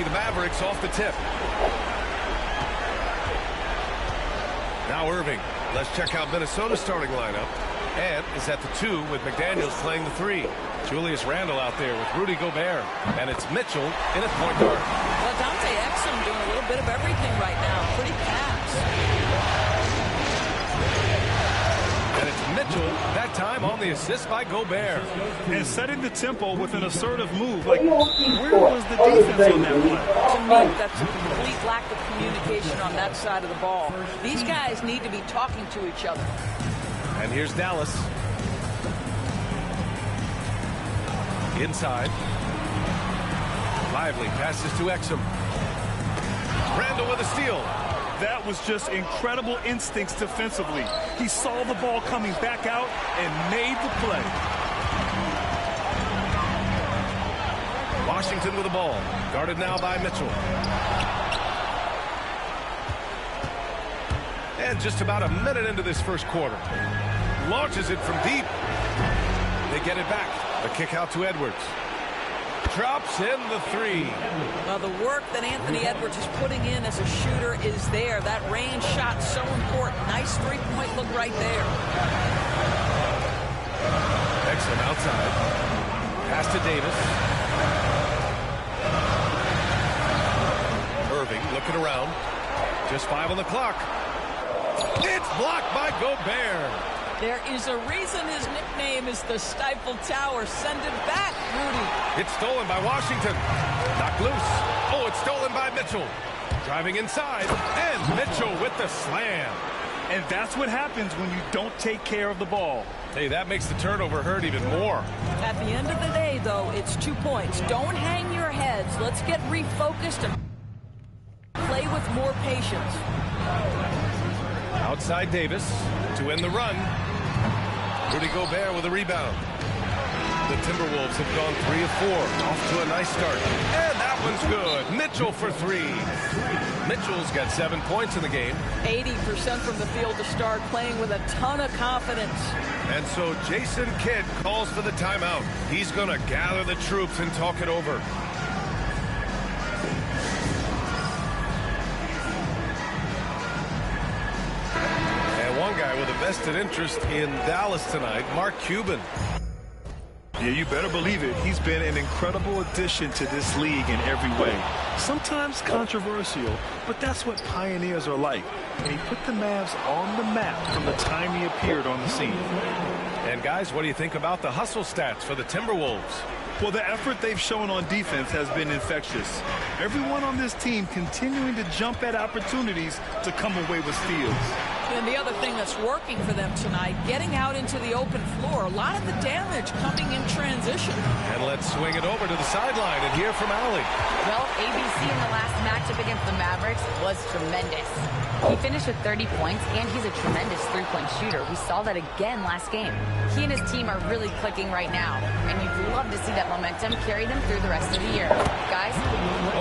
be the Mavericks off the tip. Now Irving. Let's check out Minnesota's starting lineup. Ant is at the 2 with McDaniels playing the 3. Julius Randle out there with Rudy Gobert. And it's Mitchell in at point guard. Well, Dante Exum doing a little bit of everything right now. Pretty pass. And it's Mitchell, that time on the assist by Gobert. And setting the tempo with an assertive move. Like, where was the defense on that play? To me, that's a complete lack of communication on that side of the ball. These guys need to be talking to each other. And here's Dallas. Inside. Lively passes to Exum. Randle with a steal. That was just incredible instincts defensively. He saw the ball coming back out and made the play. Washington with the ball. Guarded now by Mitchell. And just about a minute into this first quarter. Launches it from deep. They get it back. The kick out to Edwards. Drops in the 3. Well, the work that Anthony Edwards is putting in as a shooter is there. That range shot so important. Nice three-point look right there. Excellent outside. Pass to Davis. Irving looking around. Just 5 on the clock. It's blocked by Gobert. There is a reason his nickname is the Stifle Tower. Send it back, Rudy. It's stolen by Washington. Knocked loose. Oh, it's stolen by Mitchell. Driving inside. And Mitchell with the slam. And that's what happens when you don't take care of the ball. Hey, that makes the turnover hurt even more. At the end of the day, though, it's 2 points. Don't hang your heads. Let's get refocused and play with more patience. Outside Davis to end the run. Rudy Gobert with a rebound. The Timberwolves have gone 3 of 4. Off to a nice start. And that one's good. Mitchell for 3. Mitchell's got 7 points in the game. 80% from the field to start, playing with a ton of confidence. And so Jason Kidd calls for the timeout. He's going to gather the troops and talk it over. Guy with a vested interest in Dallas tonight, Mark Cuban. Yeah, you better believe it. He's been an incredible addition to this league in every way. Sometimes controversial, but that's what pioneers are like. And he put the Mavs on the map from the time he appeared on the scene. And guys, what do you think about the hustle stats for the Timberwolves? Well, the effort they've shown on defense has been infectious. Everyone on this team continuing to jump at opportunities to come away with steals. And the other thing that's working for them tonight, getting out into the open floor. A lot of the damage coming in transition. And let's swing it over to the sideline and hear from Allie. Well, ABC in the last matchup against the Mavericks was tremendous. He finished with 30 points, and he's a tremendous three-point shooter. We saw that again last game. He and his team are really clicking right now, and you'd love to see that momentum carry them through the rest of the year. Guys?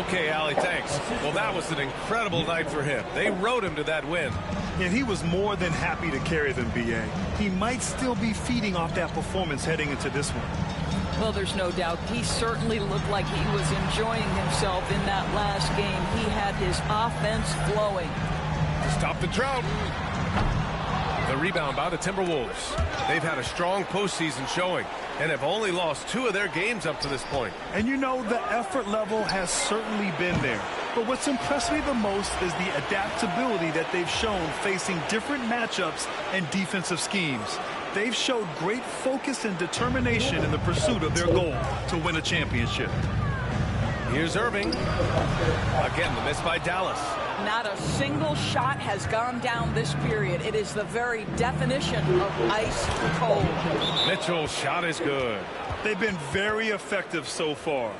Okay, Allie, thanks. Well, that was an incredible night for him. They rode him to that win. And he was more than happy to carry them, B.A. He might still be feeding off that performance heading into this one. Well, there's no doubt. He certainly looked like he was enjoying himself in that last game. He had his offense flowing. Stop the drought. The rebound by the Timberwolves. They've had a strong postseason showing and have only lost 2 of their games up to this point. And you know, the effort level has certainly been there. But what's impressed me the most is the adaptability that they've shown facing different matchups and defensive schemes. They've showed great focus and determination in the pursuit of their goal to win a championship. Here's Irving. Again, the miss by Dallas. Not a single shot has gone down this period. It is the very definition of ice cold. Mitchell's shot is good. They've been very effective so far.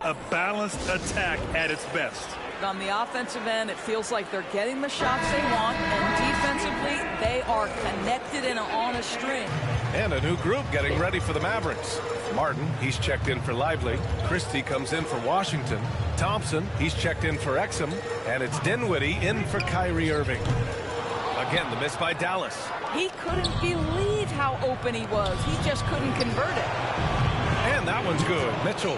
A balanced attack at its best. On the offensive end, it feels like they're getting the shots they want, and defensively, they are connected and on a string. And a new group getting ready for the Mavericks. Martin, he's checked in for Lively. Christie comes in for Washington. Thompson, he's checked in for Exum. And it's Dinwiddie in for Kyrie Irving. Again, the miss by Dallas. He couldn't believe how open he was. He just couldn't convert it. And that one's good. Mitchell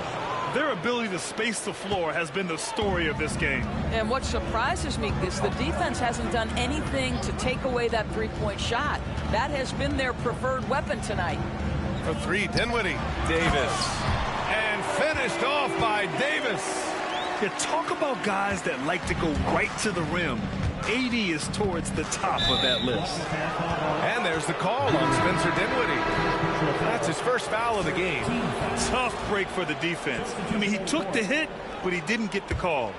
Their ability to space the floor has been the story of this game. And what surprises me is the defense hasn't done anything to take away that three-point shot. That has been their preferred weapon tonight. For three, Dinwiddie. Davis. And finished off by Davis. You talk about guys that like to go right to the rim. AD is towards the top of that list. And there's the call on Spencer Dinwiddie. That's his first foul of the game. Tough break for the defense. I mean, he took the hit, but he didn't get the call.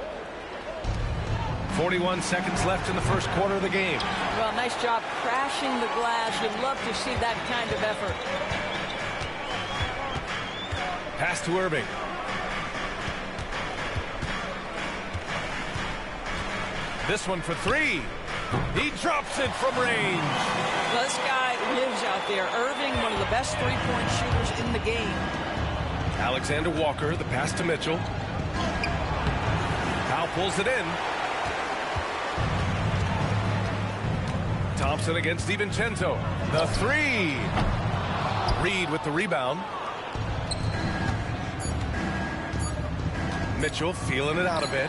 41 seconds left in the first quarter of the game. Well, nice job crashing the glass. You'd love to see that kind of effort. Pass to Irving. This one for three. He drops it from range. Well, this guy lives out there. Irving, one of the best three-point shooters in the game. Alexander Walker, the pass to Mitchell. Powell pulls it in. Thompson against DiVincenzo. The three. Reed with the rebound. Mitchell feeling it out a bit.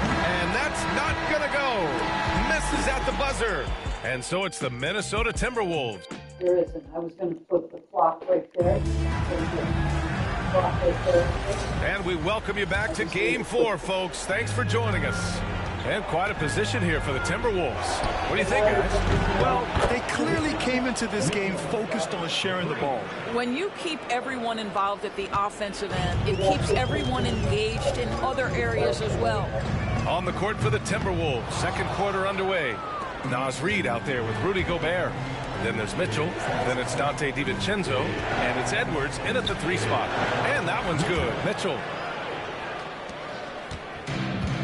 And that's not going to go. Misses at the buzzer. And so it's the Minnesota Timberwolves. There isn't. I was going to put the clock right there. And we welcome you back to Game 4, folks. Thanks for joining us. And quite a position here for the Timberwolves. What do you think, guys? Well, they clearly came into this game focused on sharing the ball. When you keep everyone involved at the offensive end, it keeps everyone engaged in other areas as well. On the court for the Timberwolves, second quarter underway. Naz Reid out there with Rudy Gobert. Then there's Mitchell. Then it's Dante DiVincenzo. And it's Edwards in at the three spot. And that one's good. Mitchell.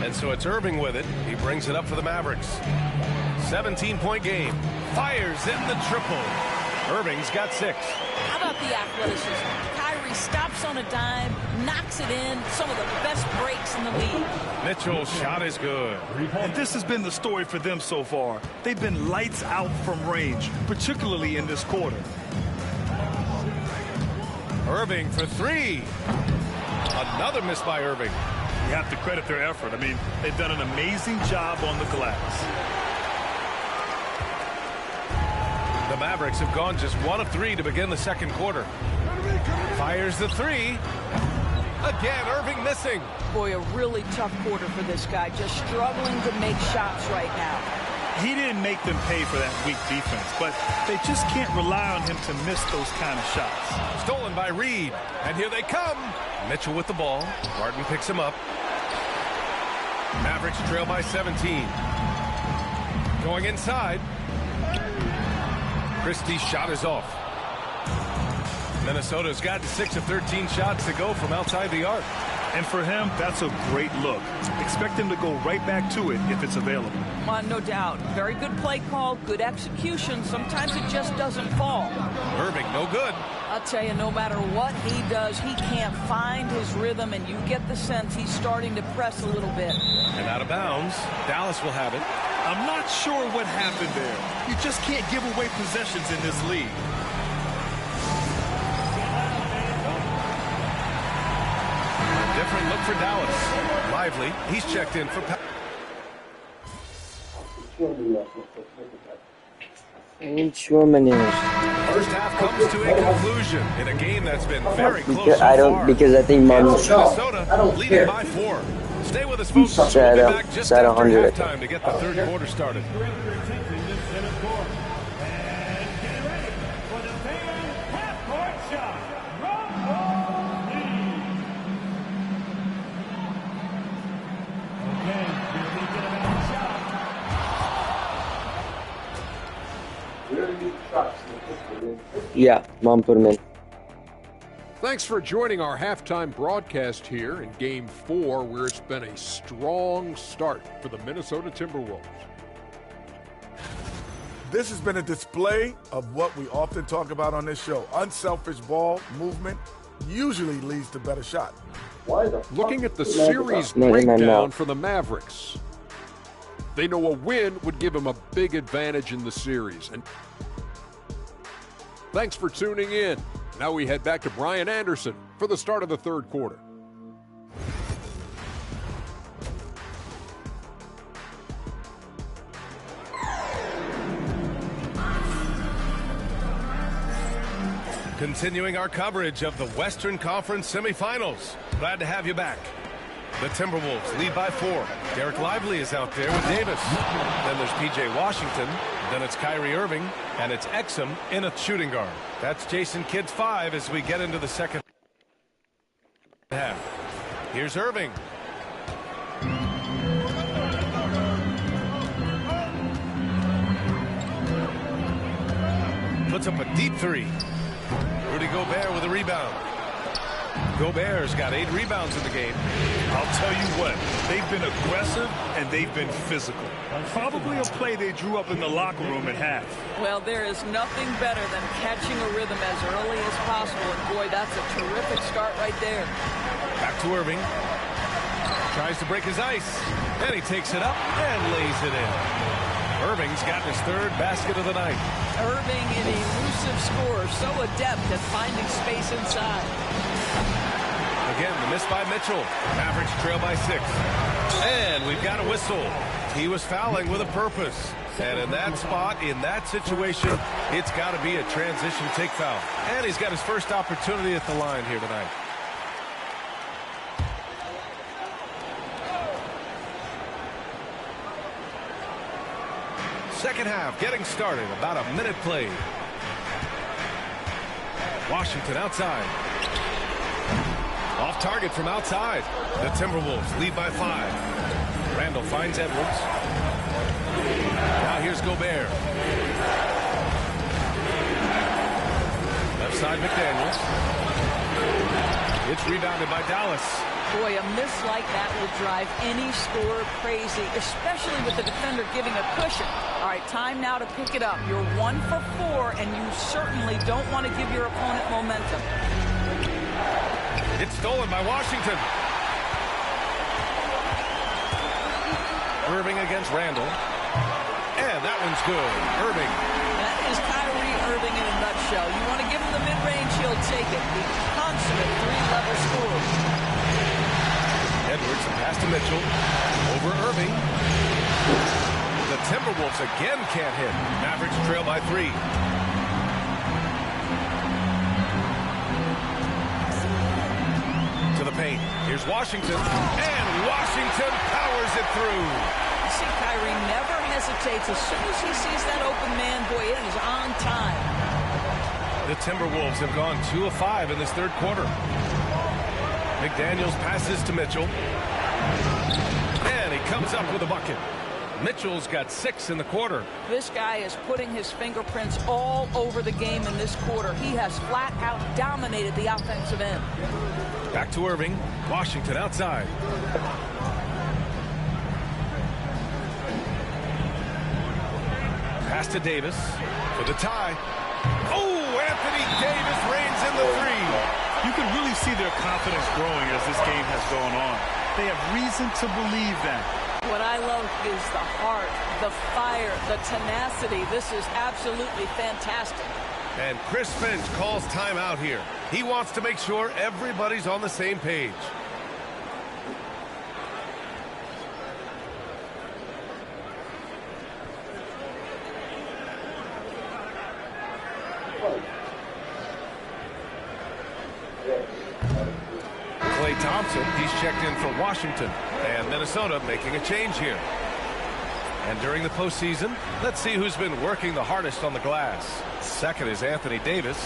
And so it's Irving with it. He brings it up for the Mavericks. 17-point game. Fires in the triple. Irving's got 6. How about the athleticism? Kyrie stops on a dime, knocks it in. Some of the best breaks in the league. Mitchell's shot is good. And this has been the story for them so far. They've been lights out from range, particularly in this quarter. Irving for three. Another miss by Irving. You have to credit their effort. I mean, they've done an amazing job on the glass. The Mavericks have gone just 1 of 3 to begin the second quarter. Fires the three. Again, Irving missing. Boy, a really tough quarter for this guy. Just struggling to make shots right now. He didn't make them pay for that weak defense, but they just can't rely on him to miss those kind of shots. Stolen by Reed. And here they come. Mitchell with the ball. Martin picks him up. Mavericks trail by 17. Going inside. Christie's shot is off. Minnesota's gotten 6 of 13 shots to go from outside the arc. And for him, that's a great look. Expect him to go right back to it if it's available. No doubt. Very good play call, good execution. Sometimes it just doesn't fall. Irving, no good. I'll tell you, no matter what he does, he can't find his rhythm, and you get the sense he's starting to press a little bit. And out of bounds, Dallas will have it. I'm not sure what happened there. You just can't give away possessions in this league. Different look for Dallas. Lively, he's checked in for... First half comes to a conclusion in a game that's been very close so far. Because I think Minnesota leading by 4. Stay with us, folks. We'll be back just after halftime to get the third quarter started. Yeah, Mom put him in. Thanks for joining our halftime broadcast here in Game 4, where it's been a strong start for the Minnesota Timberwolves. This has been a display of what we often talk about on this show. Unselfish ball movement usually leads to better shots. Looking at the series breakdown for the Mavericks, they know a win would give them a big advantage in the series. And thanks for tuning in. Now we head back to Brian Anderson for the start of the third quarter. Continuing our coverage of the Western Conference semifinals. Glad to have you back. The Timberwolves lead by 4. Derek Lively is out there with Davis. Then there's P.J. Washington. Then it's Kyrie Irving. And it's Exum in a shooting guard. That's Jason Kidd's 5 as we get into the second half. Here's Irving. Puts up a deep 3. Rudy Gobert with a rebound. Gobert's got 8 rebounds in the game. I'll tell you what, they've been aggressive and they've been physical. Probably a play they drew up in the locker room at half. Well, there is nothing better than catching a rhythm as early as possible. And boy, that's a terrific start right there. Back to Irving. Tries to break his ice. And he takes it up and lays it in. Irving's gotten his 3rd basket of the night. Irving, an elusive scorer, so adept at finding space inside. Again, the miss by Mitchell. Mavericks trail by 6. And we've got a whistle. He was fouling with a purpose. And in that spot, in that situation, it's got to be a transition take foul. And he's got his first opportunity at the line here tonight. Second half getting started. About a minute played. Washington outside. Off target from outside. The Timberwolves lead by 5. Randall finds Edwards. Now here's Gobert. Left side McDaniels. It's rebounded by Dallas. Boy, a miss like that will drive any scorer crazy, especially with the defender giving a cushion. All right, time now to pick it up. You're 1 for 4, and you certainly don't want to give your opponent momentum. It's stolen by Washington. Irving against Randall. And that one's good. Irving. That is Kyrie Irving in a nutshell. You want to give him the mid-range, he'll take it. The consummate 3-level scorer. Edwards, pass to Mitchell. Over Irving. The Timberwolves again can't hit. Mavericks trail by 3. To the paint. Here's Washington. And Washington powers it through. You see, Kyrie never hesitates. As soon as he sees that open man, boy, it is on time. The Timberwolves have gone 2 of 5 in this 3rd quarter. McDaniels passes to Mitchell. And he comes up with a bucket. Mitchell's got 6 in the quarter. This guy is putting his fingerprints all over the game in this quarter. He has flat out dominated the offensive end. Back to Irving. Washington outside. Pass to Davis for the tie. Oh, Anthony Davis reigns in the 3. You can really see their confidence growing as this game has gone on. They have reason to believe that. What I love is the heart, the fire, the tenacity. This is absolutely fantastic. And Chris Finch calls timeout here. He wants to make sure everybody's on the same page. Klay Thompson, he's checked in for Washington. And Minnesota making a change here. And during the postseason, let's see who's been working the hardest on the glass. Second is Anthony Davis.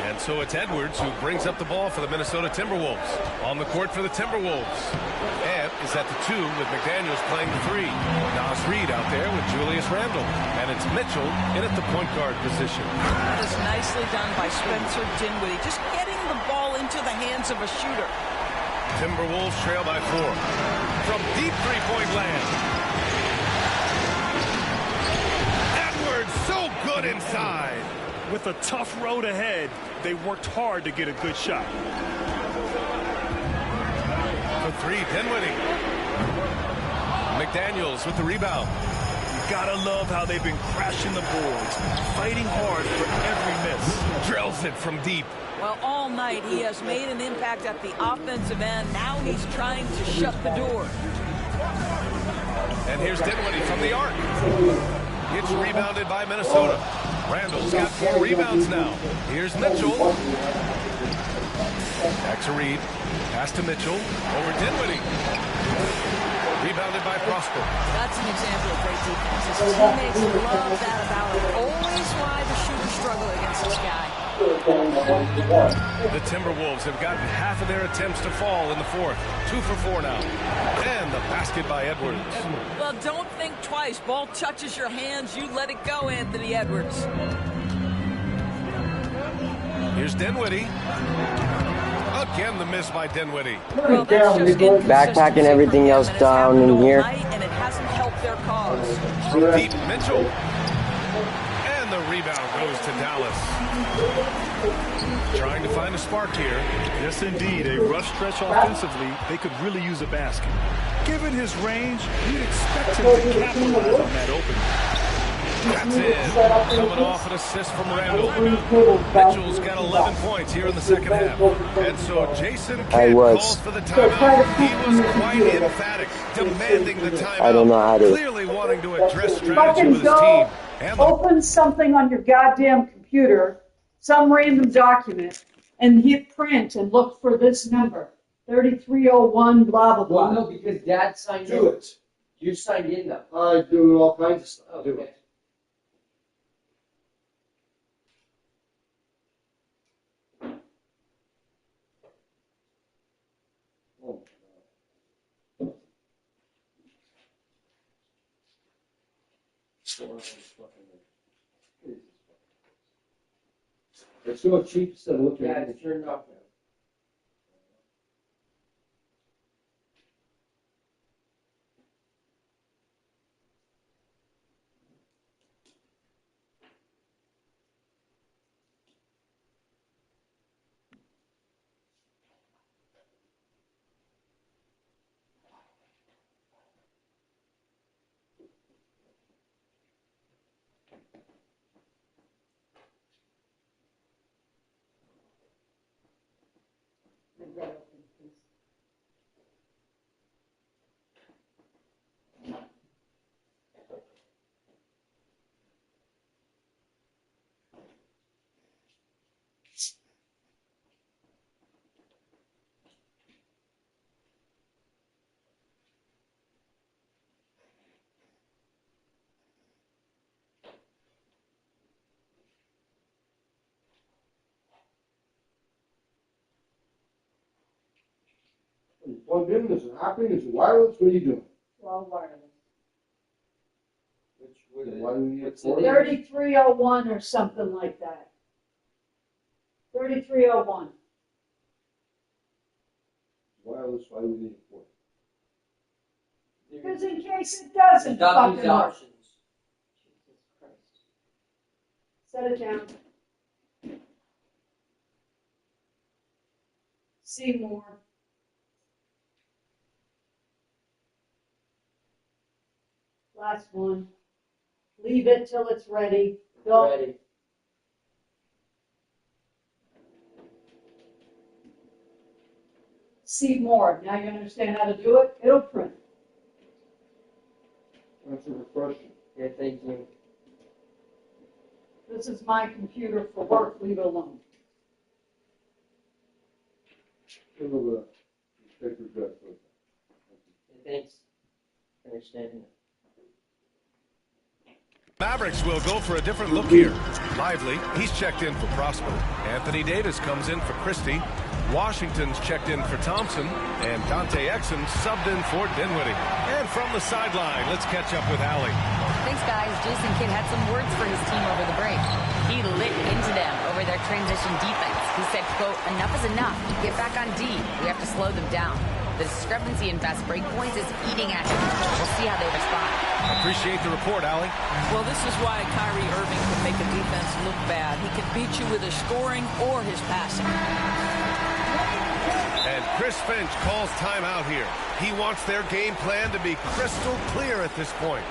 And so it's Edwards who brings up the ball for the Minnesota Timberwolves. On the court for the Timberwolves. Ant is at the 2 with McDaniels playing the 3. Nas Reed out there with Julius Randle. And it's Mitchell in at the point guard position. That is nicely done by Spencer Dinwiddie. Just getting the ball into the hands of a shooter. Timberwolves trail by 4. From deep three-point land. Edwards so good inside. With a tough road ahead, they worked hard to get a good shot. For 3, Dinwiddie. McDaniels with the rebound. You gotta love how they've been crashing the boards, fighting hard for every miss. Drills it from deep. Well, all night he has made an impact at the offensive end. Now he's trying to shut the door. And here's Dinwiddie from the arc. It's rebounded by Minnesota. Randall's got 4 rebounds now. Here's Mitchell. Back to Reed. Pass to Mitchell. Over Dinwiddie. Rebounded by Prosper. That's an example of great defense. His teammates love that about him. Always why the shooters struggle against this guy. The Timberwolves have gotten half of their attempts to fall in the fourth. 2 for 4 now. And the basket by Edwards. Well, don't think twice. Ball touches your hands, you let it go, Anthony Edwards. Here's Dinwiddie. Again, the miss by Dinwiddie. Well, that's just Backpacking everything else down in here. And it hasn't helped their cause. Deep Mitchell. And the rebound goes to Dallas. Trying to find a spark here. Yes, indeed. A rough stretch offensively. They could really use a basket. Given his range, you'd expect him to capitalize on that opening. That's it. Coming off an assist from Randall. Mitchell's got 11 points here in the second half. And so Jason Kidd calls for the timeout. He was quite emphatic, demanding the timeout. I don't know how to. Clearly wanting to address strategy with his team. And Open something on your goddamn computer, some random document, and hit print and look for this number. 3301, blah, blah, blah. Well, no, because Dad signed in. Do it. You signed in, though. I do all kinds of stuff. Do Okay. it. It's so cheap instead of looking Yeah, at it. it's turned off now. You plug in, is it happening? Is it wireless? What are you doing? Well, wireless. Why do we need What's it? the 3301 or something like that. 3301. Wireless, why do we need it for? Because in case it doesn't Adopt these fucking work. options. Jesus Christ. Set it down. See more. Last one. Leave it till it's ready. Go. Ready. See more. Now you understand how to do it? It'll print. That's a refreshing. Yeah, thank you. This is my computer for work. Leave it alone. Give it a paper cut. Thanks. Understanding. Mavericks will go for a different look here. Lively, he's checked in for Prosper. Anthony Davis comes in for Christie. Washington's checked in for Thompson. And Dante Exum subbed in for Dinwiddie. And from the sideline, let's catch up with Allie. Thanks, guys. Jason Kidd had some words for his team over the break. He lit into them over their transition defense. He said, quote, enough is enough. Get back on D. We have to slow them down. The discrepancy in fast break points is eating at him. We'll see how they respond. Appreciate the report, Allie. Well, this is why Kyrie Irving can make a defense look bad. He can beat you with his scoring or his passing. And Chris Finch calls timeout here. He wants their game plan to be crystal clear at this point.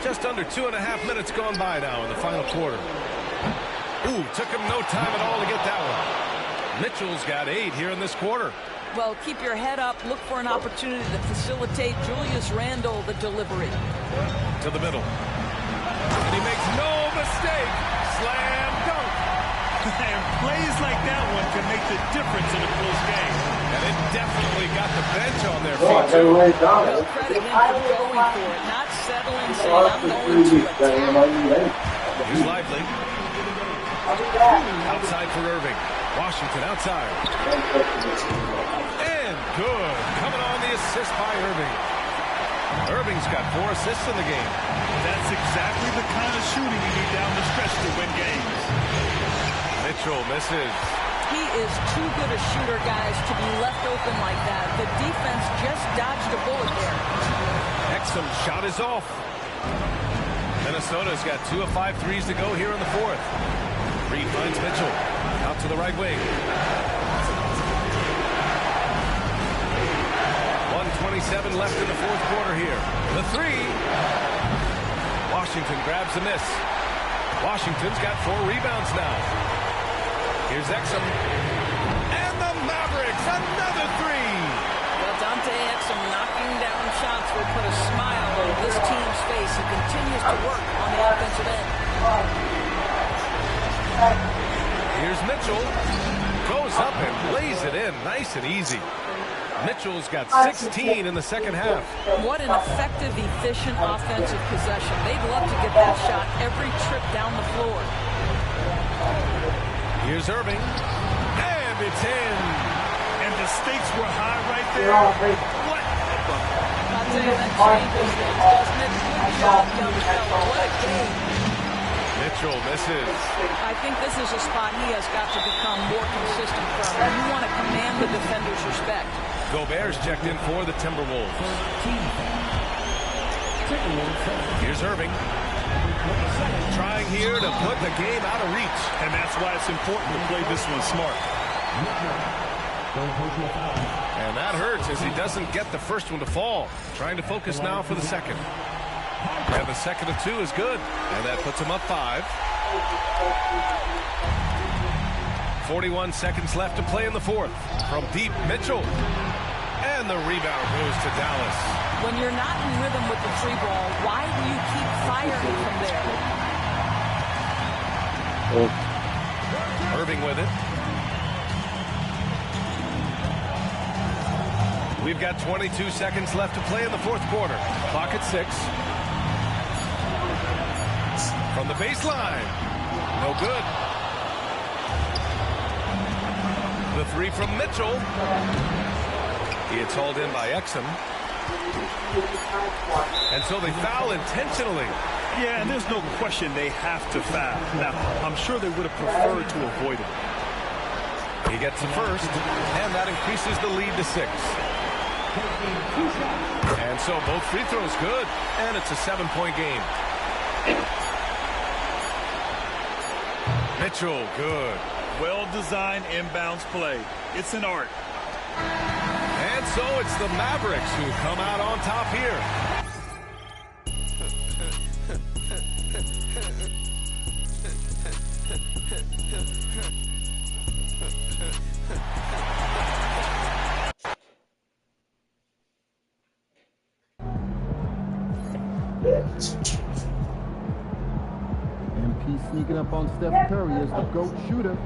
Just under 2.5 minutes gone by now in the final quarter. Ooh, took him no time at all to get that one. Mitchell's got 8 here in this quarter. Well, keep your head up. Look for an opportunity to facilitate Julius Randle the delivery. To the middle. And he makes no mistake. Slam dunk. And plays like that one can make the difference in a close game. And it definitely got the bench on their Oh, I feet. never laid down. Well, credit him for going for it, not settling, saying, I'm going to attack. Here's Lively. Outside for Irving. Washington outside. And good. Coming on the assist by Irving. Irving's got 4 assists in the game. That's exactly the kind of shooting you need down the stretch to win games. Mitchell misses. He is too good a shooter, guys, to be left open like that. The defense just dodged a bullet there. Exum's shot is off. Minnesota's got 2 of 5 threes to go here in the 4th. Reed finds Mitchell. Out to the right wing. 1:27 left in the 4th quarter here. The 3. Washington grabs the miss. Washington's got 4 rebounds now. Here's Exum. And the Mavericks, another 3. Well, Dante Exum knocking down shots will put a smile on this team's face. He continues to work on the offensive end. Here's Mitchell. Goes up and lays it in. Nice and easy. Mitchell's got 16 in the second half. What an effective, efficient offensive possession. They'd love to get that shot every trip down the floor. Here's Irving. And it's in. And the stakes were high right there. What? I'll tell you, that changes things, doesn't it? Good job, young fella. What a game. Mitchell misses. I think this is a spot he has got to become more consistent from. You want to command the defender's respect. Gobert's checked in for the Timberwolves. Here's Irving. Trying here to put the game out of reach. And that's why it's important to play this one smart. And that hurts as he doesn't get the first one to fall. Trying to focus now for the second. And the second of 2 is good. And that puts him up 5. 41 seconds left to play in the 4th. From deep, Mitchell. And the rebound goes to Dallas. When you're not in rhythm with the 3 ball, why do you keep firing from there? Irving with it. We've got 22 seconds left to play in the 4th quarter. Clock at 6. From the baseline. No good. The 3 from Mitchell. It's hauled in by Exum. And so they foul intentionally. Yeah, and there's no question they have to foul. Now, I'm sure they would have preferred to avoid it. He gets the first, and that increases the lead to 6. And so both free throws good, and it's a 7-point game. Mitchell, good. Well-designed inbounds play. It's an art. And so it's the Mavericks who come out on top here. MP sneaking up on Steph Curry as the GOAT shooter.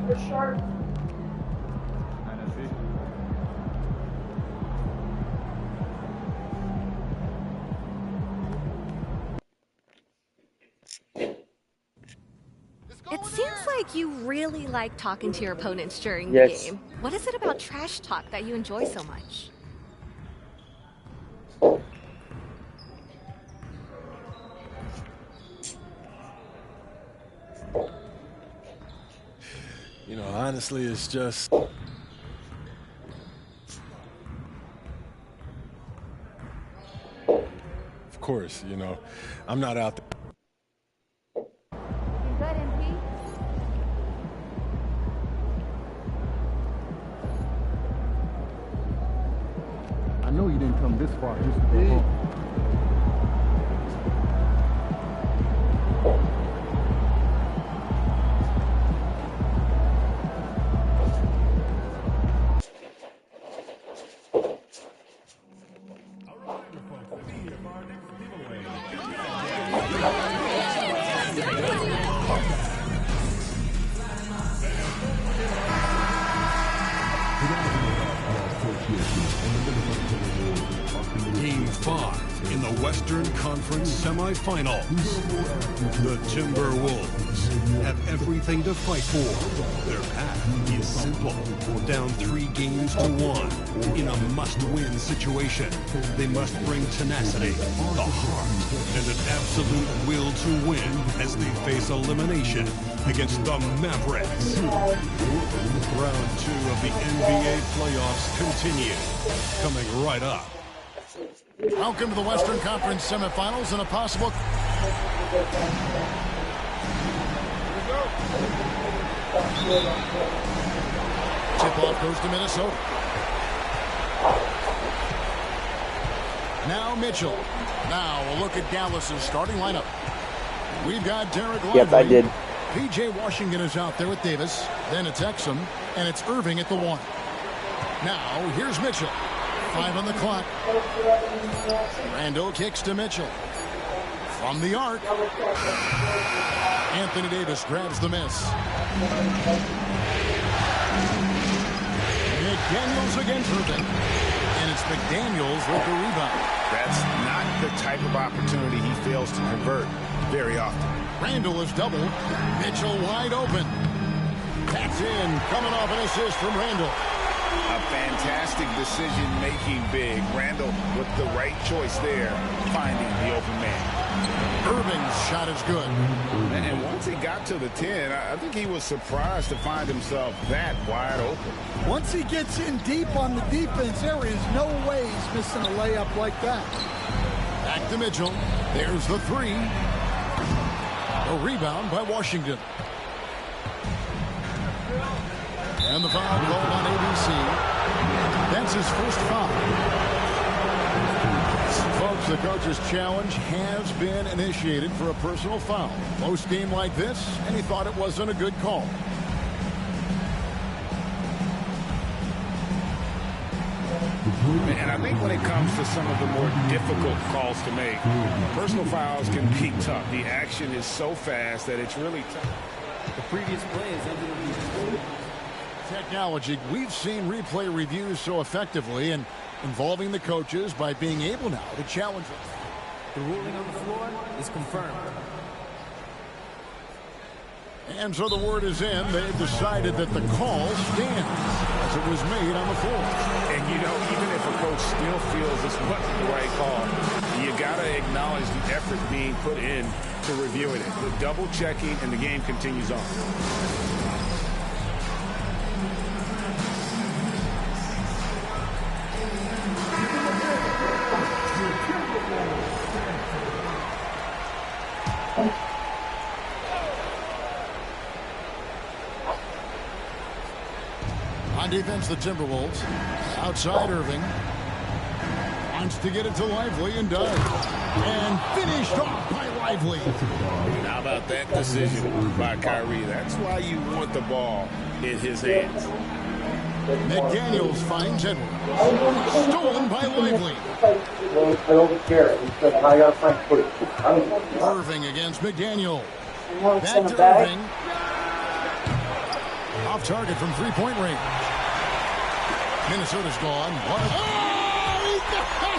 You're sharp. It seems like you really like talking to your opponents during the Yes. game. What is it about trash talk that you enjoy so much? You know, honestly, it's just... Of course, you know, I'm not out there. You good, MP? you didn't come this far just to go home. Game 5 in the Western Conference semifinals. The Timberwolves have everything to fight for. Their path is simple. Down 3 games to 1 in a must-win situation. They must bring tenacity, the heart, and an absolute will to win as they face elimination against the Mavericks. Round 2 of the NBA playoffs continue. Coming right up. Welcome to the Western Conference semifinals and a possible... Tip-off goes to Minnesota. Now Mitchell. Now a look at Dallas's starting lineup. We've got Derek Lively. Yep, I did. P.J. Washington is out there with Davis. Then it's Exum, and it's Irving at the 1. Now here's Mitchell. 5 on the clock. Randall kicks to Mitchell. From the arc. Anthony Davis grabs the miss. McDaniels against Irving. And it's McDaniels with the rebound. That's not the type of opportunity he fails to convert very often. Randall is doubled. Mitchell wide open. That's in. Coming off an assist from Randall. A fantastic decision-making big. Randall with the right choice there, finding the open man. Irving's shot is good. And once he got to the 10, I think he was surprised to find himself that wide open. Once he gets in deep on the defense, there is no way he's missing a layup like that. Back to Mitchell. There's the 3. A rebound by Washington. And the foul called on ABC. That's his first foul. Folks, the coach's challenge has been initiated for a personal foul. Most game like this, and he thought it wasn't a good call. And I think when it comes to some of the more difficult calls to make, personal fouls can be tough. The action is so fast that it's really tough. The previous play is ended in technology. We've seen replay reviews so effectively and involving the coaches by being able now to challenge us. The ruling on the floor is confirmed. And so the word is in. They've decided that the call stands as it was made on the floor. And you know, even if a coach still feels this wasn't the right call, you got to acknowledge the effort being put in to reviewing it. The double checking, and the game continues on. On defense, the Timberwolves. Outside Irving. Wants to get it to Lively and does. And finished off by Lively. How about that decision by Kyrie? That's why you want the ball in his hands. McDaniels finds Edwards. Stolen by Lively. I don't care. I got to find footage. Irving against McDaniel. Back to Irving. Off target from three-point range. Minnesota's gone. Oh, he got it!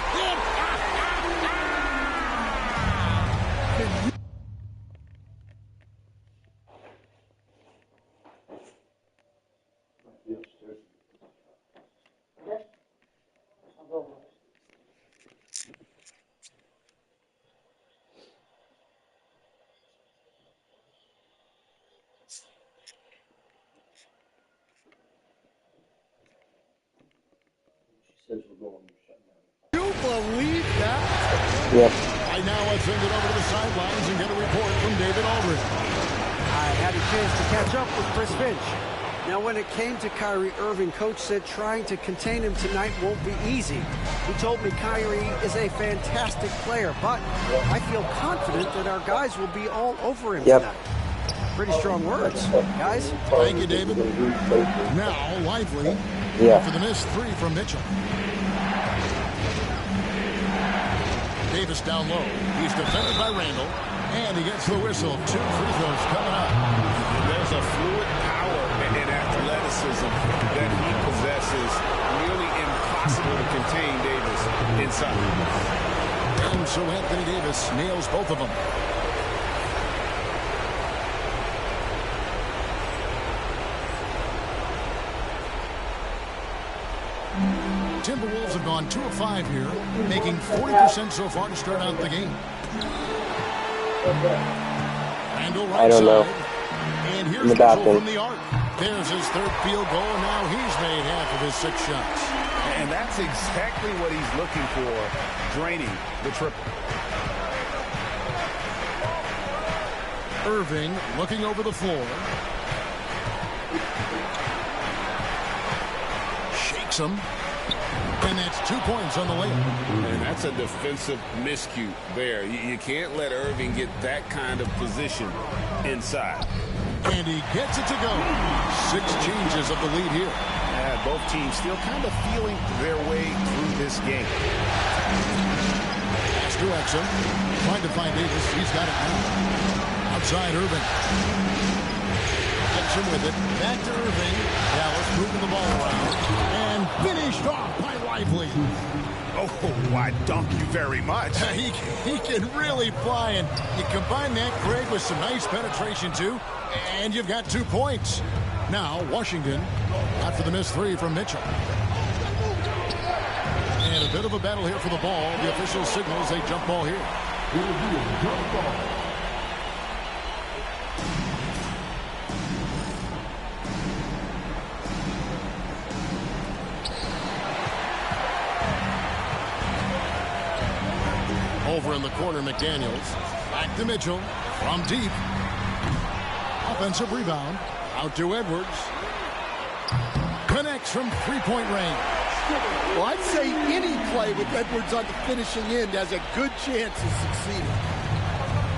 You believe that? Yep. Right now, let's send it over to the sidelines and get a report from David Aldridge. I had a chance to catch up with Chris Finch. Now, when it came to Kyrie Irving, Coach said trying to contain him tonight won't be easy. He told me Kyrie is a fantastic player, but I feel confident that our guys will be all over him tonight. Pretty strong words, guys. Thank you, David. Now, Lively for the missed three from Mitchell. Davis down low. He's defended by Randall, and he gets the whistle. 2 free throws coming up. There's a fluid power and athleticism that he possesses. Nearly impossible to contain Davis inside. And so Anthony Davis nails both of them. Timberwolves have gone 2 of 5 here, making 40% so far to start out the game. Randall right side. And here's Mitchell from the arc. There's his third field goal, and now he's made half of his 6 shots. And that's exactly what he's looking for, draining the triple. Irving looking over the floor. Shakes him. And that's 2 points on the layup. And that's a defensive miscue there. You can't let Irving get that kind of position inside. And he gets it to go. 6 changes of the lead here. Yeah, both teams still kind of feeling their way through this game. Pass to Exum. Trying to find Davis. He's got it now. Outside Irving. Exum with it. Back to Irving. Dallas moving the ball around. And finished off by Lively. Oh, I dunk you very much. He can really fly, and you combine that, Craig, with some nice penetration, too, and you've got 2 points. Now, Washington, after the missed 3 from Mitchell. And a bit of a battle here for the ball. The official signals a jump ball here. Jump ball. Over in the corner, McDaniels. Back to Mitchell. From deep. Offensive rebound. Out to Edwards. Connects from 3-point range. Well, I'd say any play with Edwards on the finishing end has a good chance of succeeding.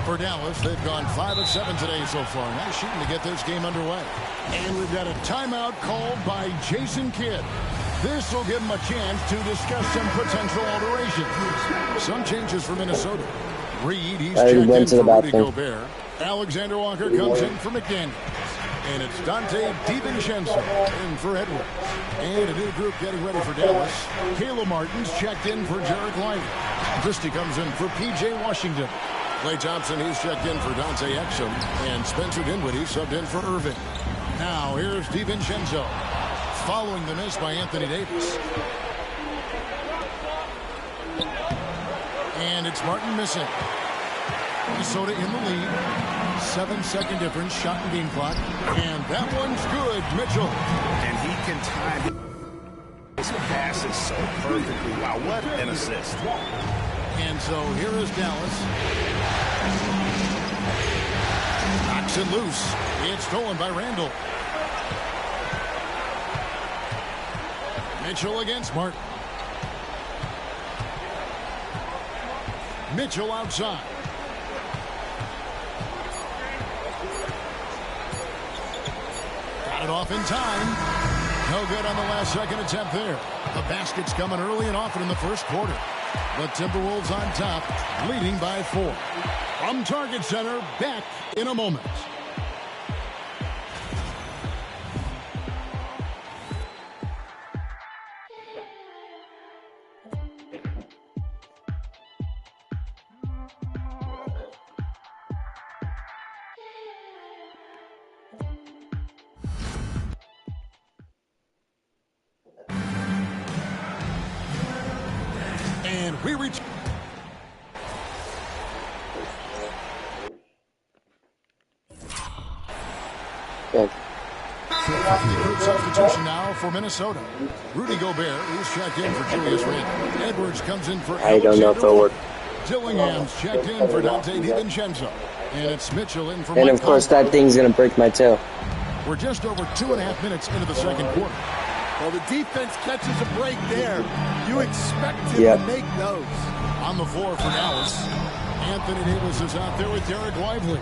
For Dallas, they've gone 5 of 7 today so far. Nice shooting to get this game underway. And we've got a timeout called by Jason Kidd. This will give him a chance to discuss some potential alterations. Some changes for Minnesota. Reed, he's checked in for Rudy Gobert. Alexander Walker comes in for McDaniels. And it's Dante DiVincenzo in for Edwards. And a new group getting ready for Dallas. Caleb Martin's checked in for Jared Lively. Christie comes in for P.J. Washington. Klay Thompson, he's checked in for Dante Exum. And Spencer Dinwiddie subbed in for Irving. Now here's DiVincenzo. Following the miss by Anthony Davis. And it's Martin missing. Minnesota in the lead. 7-second difference, shot and game clock. And that one's good, Mitchell. And he can time his passes so perfectly. Wow, what an assist. And so here is Dallas. Knocks it loose. It's stolen by Randall. Mitchell against Martin. Mitchell outside. Got it off in time. No good on the last second attempt there. The basket's coming early and often in the first quarter. The Timberwolves on top, leading by 4. From Target Center, back in a moment. And we reach. Good. Group substitution now for Minnesota. Rudy Gobert is checked in for Julius Randle. Edwards comes in for I don't know if it'll work. Dillingham's checked in for Dante DiVincenzo. And it's Mitchell in for And Mike of course Conley. that thing's gonna break my toe. We're just over 2.5 minutes into the second quarter. Well, the defense catches a break there. You expect him to make those. On the floor for Dallas, Anthony Davis is out there with Derek Lively.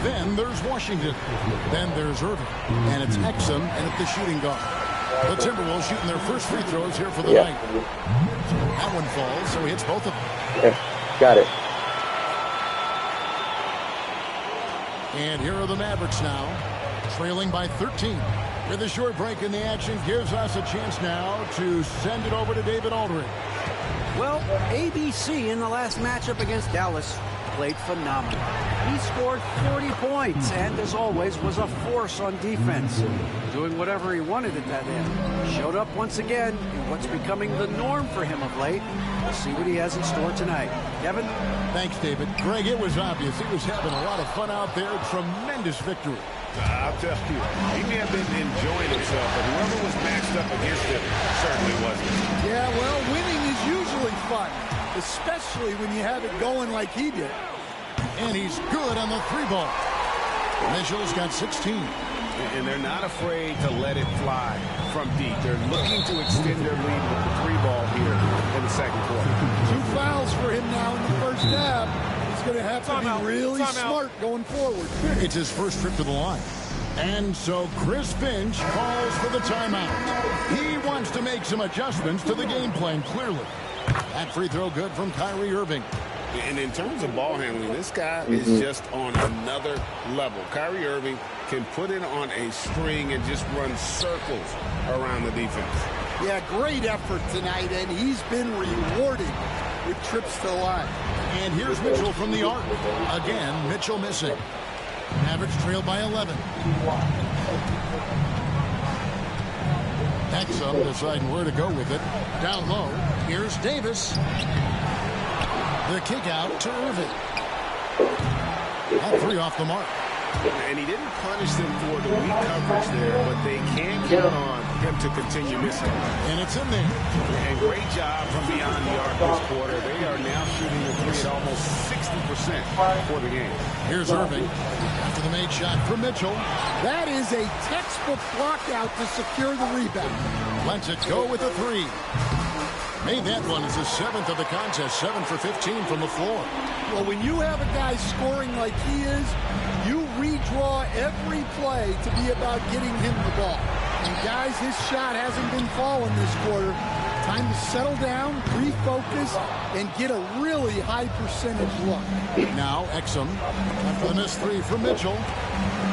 Then there's Washington. Then there's Irving. And it's Exum and at the shooting guard. The Timberwolves shooting their first free throws here for the night. That one falls, so he hits both of them. Yeah, got it. And here are the Mavericks now, trailing by 13. With a short break in the action, gives us a chance now to send it over to David Aldridge. Well, ABC in the last matchup against Dallas played phenomenal. He scored 40 points and, as always, was a force on defense, doing whatever he wanted at that end. Showed up once again in what's becoming the norm for him of late. We'll see what he has in store tonight. Kevin? Thanks, David. Greg, it was obvious he was having a lot of fun out there. Tremendous victory. I'll tell you, he may have been enjoying himself, but whoever was matched up against him certainly wasn't. Yeah, well, winning is usually fun, especially when you have it going like he did. And he's good on the three ball. Mitchell's got 16. And they're not afraid to let it fly from deep. They're looking to extend their lead with the three ball here in the second quarter. 2 fouls for him now in the first half. He's going to have to be really smart going forward. It's his first trip to the line. And so Chris Finch calls for the timeout. He wants to make some adjustments to the game plan, clearly. That free throw good from Kyrie Irving. And in terms of ball handling, this guy is just on another level. Kyrie Irving can put it on a string and just run circles around the defense. Yeah, great effort tonight, and he's been rewarded with trips to the line. And here's Mitchell from the arc. Again, Mitchell missing. Mavericks trail by 11. Exum deciding where to go with it. Down low, here's Davis. The kick out to Irving. That three off the mark. And he didn't punish them for the weak coverage there, but they can't count on him to continue missing. And it's in there. And great job from beyond the arc this quarter. They are now shooting the three at almost 60% for the game. Here's Irving after the made shot from Mitchell. That is a textbook block out to secure the rebound. Lets it go with a three. Made that one as his 7th of the contest, 7 for 15 from the floor. Well, when you have a guy scoring like he is, you redraw every play to be about getting him the ball. And guys, his shot hasn't been falling this quarter. Time to settle down, refocus, and get a really high percentage look. Now Exum after the missed three from Mitchell.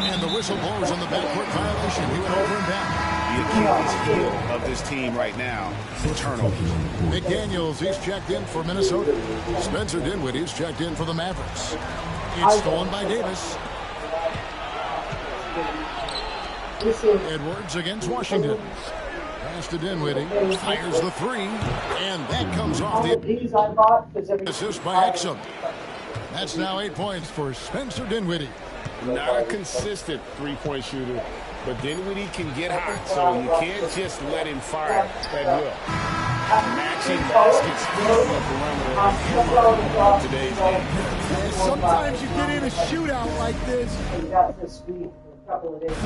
And the whistle blows on the backcourt violation. He went over and back. The Achilles heel of this team right now, turnovers. McDaniels, he's checked in for Minnesota. Spencer Dinwiddie's checked in for the Mavericks. It's stolen by Davis. Edwards against Washington. Pass to Dinwiddie. Fires the three. And that comes off the assist by Exum. That's now 8 points for Spencer Dinwiddie. Not a consistent three-point shooter, but Dinwiddie can get hot, so you can't just let him fire at will. Matching baskets from today's game. Sometimes you get in a shootout like this,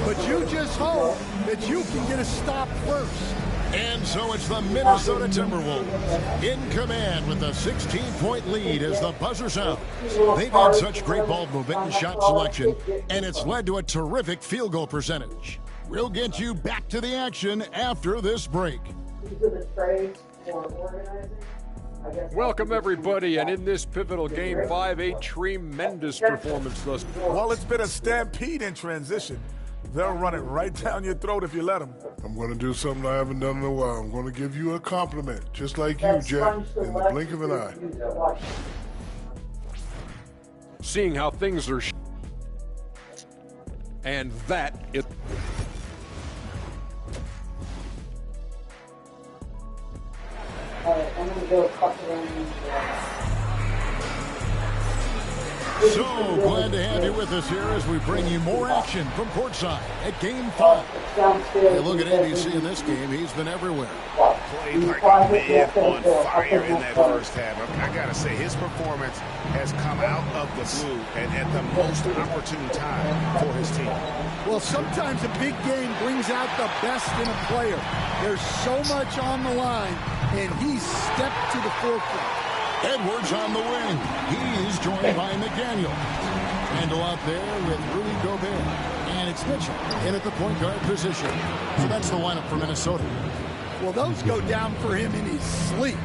but you just hope that you can get a stop first. And so it's the Minnesota Timberwolves in command with a 16-point lead as the buzzer sounds. They've had such great ball movement and shot selection, and it's led to a terrific field goal percentage. We'll get you back to the action after this break. Welcome, everybody, and in this pivotal Game 5, a tremendous performance thus far. Well, it's been a stampede in transition. They'll run it right down your throat if you let them. I'm going to do something I haven't done in a while. I'm going to give you a compliment, just like you, Jack, in the blink of an eye. Seeing how things are and that is... I'm going to go fuck around. So glad to have you with us here as we bring you more action from courtside at Game 5. Hey, look at ABC in this game. He's been everywhere. played like a man on fire in that first half. I got to say, his performance has come out of the blue and at the most opportune time for his team. Well, sometimes a big game brings out the best in a player. There's so much on the line, and he's stepped to the forefront. Edwards on the wing. He's joined by McDaniel. Handle out there with Rudy Gobert. And it's Mitchell in at the point guard position. So that's the lineup for Minnesota. Well, those go down for him in his sleep.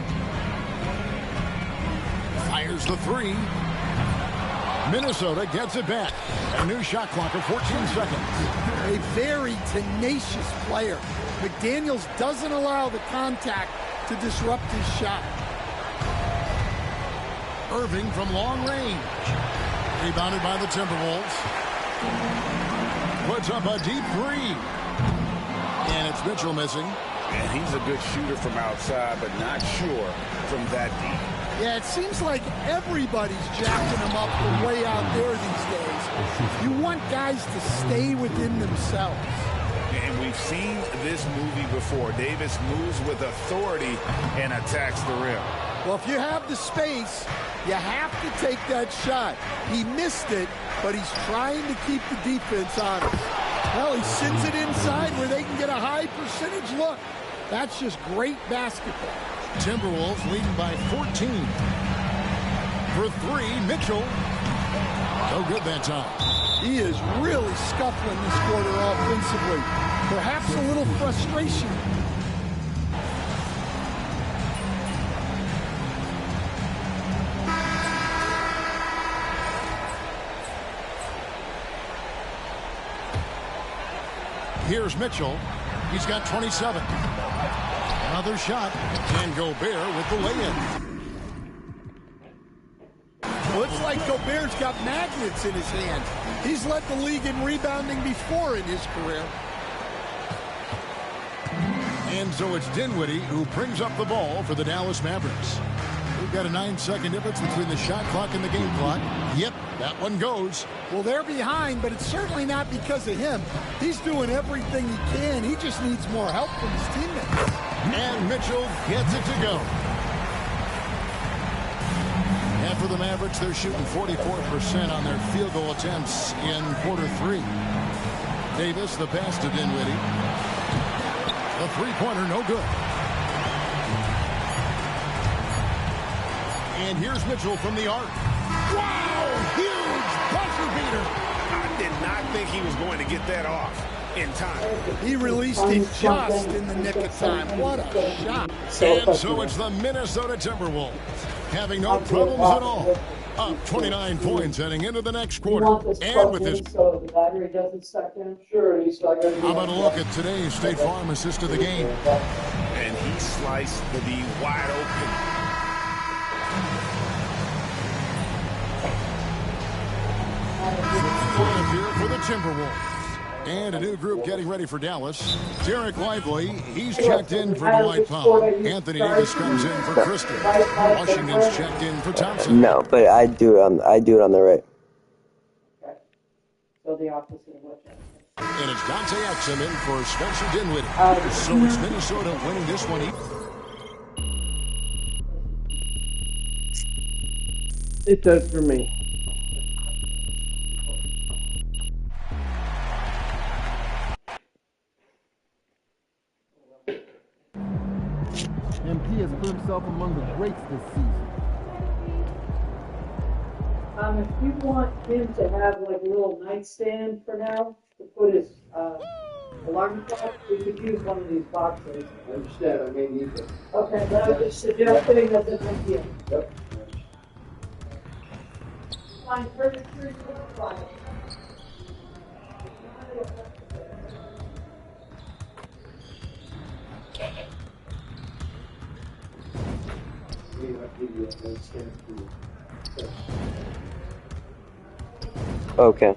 Fires the three. Minnesota gets it back. A new shot clock of 14 seconds. A very tenacious player. McDaniels doesn't allow the contact to disrupt his shot. Irving from long range. Rebounded by the Timberwolves. Puts up a deep three. And it's Mitchell missing. And he's a good shooter from outside, but not sure from that deep. Yeah, it seems like everybody's jacking him up from way out there these days. You want guys to stay within themselves. And we've seen this movie before. Davis moves with authority and attacks the rim. Well, if you have the space, you have to take that shot. He missed it, but he's trying to keep the defense honest. Well, he sends it inside where they can get a high percentage look. That's just great basketball. Timberwolves leading by 14. For three, Mitchell. No good that time. He is really scuffling this quarter offensively. Perhaps a little frustration. Here's Mitchell. He's got 27. Another shot. And Gobert with the lay-in. Looks like Gobert's got magnets in his hands. He's led the league in rebounding before in his career. And so it's Dinwiddie who brings up the ball for the Dallas Mavericks. We've got a 9-second difference between the shot clock and the game clock. Yep, that one goes. Well, they're behind, but it's certainly not because of him. He's doing everything he can. He just needs more help from his teammates. And Mitchell gets it to go. And for the Mavericks, they're shooting 44% on their field goal attempts in quarter three. Davis, the pass to Dinwiddie. The three-pointer, no good. And here's Mitchell from the arc. Wow, huge buzzer beater. I did not think he was going to get that off in time. He released it just in the nick of time. What a shot. And so it's the Minnesota Timberwolves having no problems at all. Up 29 points heading into the next quarter. And with this, so the battery doesn't suck in. Sure, he's stuck in. How about a look at today's State Farm assist of the game? And he sliced the wide open. Lineup here for the Timberwolves. And a new group getting ready for Dallas. Derek Lively, he's checked in for Dwight Powell. Anthony Davis comes in for Christie. Washington's checked in for Thompson. No, but I do it on the right. Okay. So the opposite of what that. And it's Dante Exum in for Spencer Dinwiddie. So it's Minnesota winning this one. It does for me. MP has put himself among the greats this season. If you want him to have like a little nightstand for now to put his alarm clock, we could use one of these boxes. I understand, I may need this. Okay, but I was just suggesting that it's an idea. Yep. Find furniture in your closet. Okay.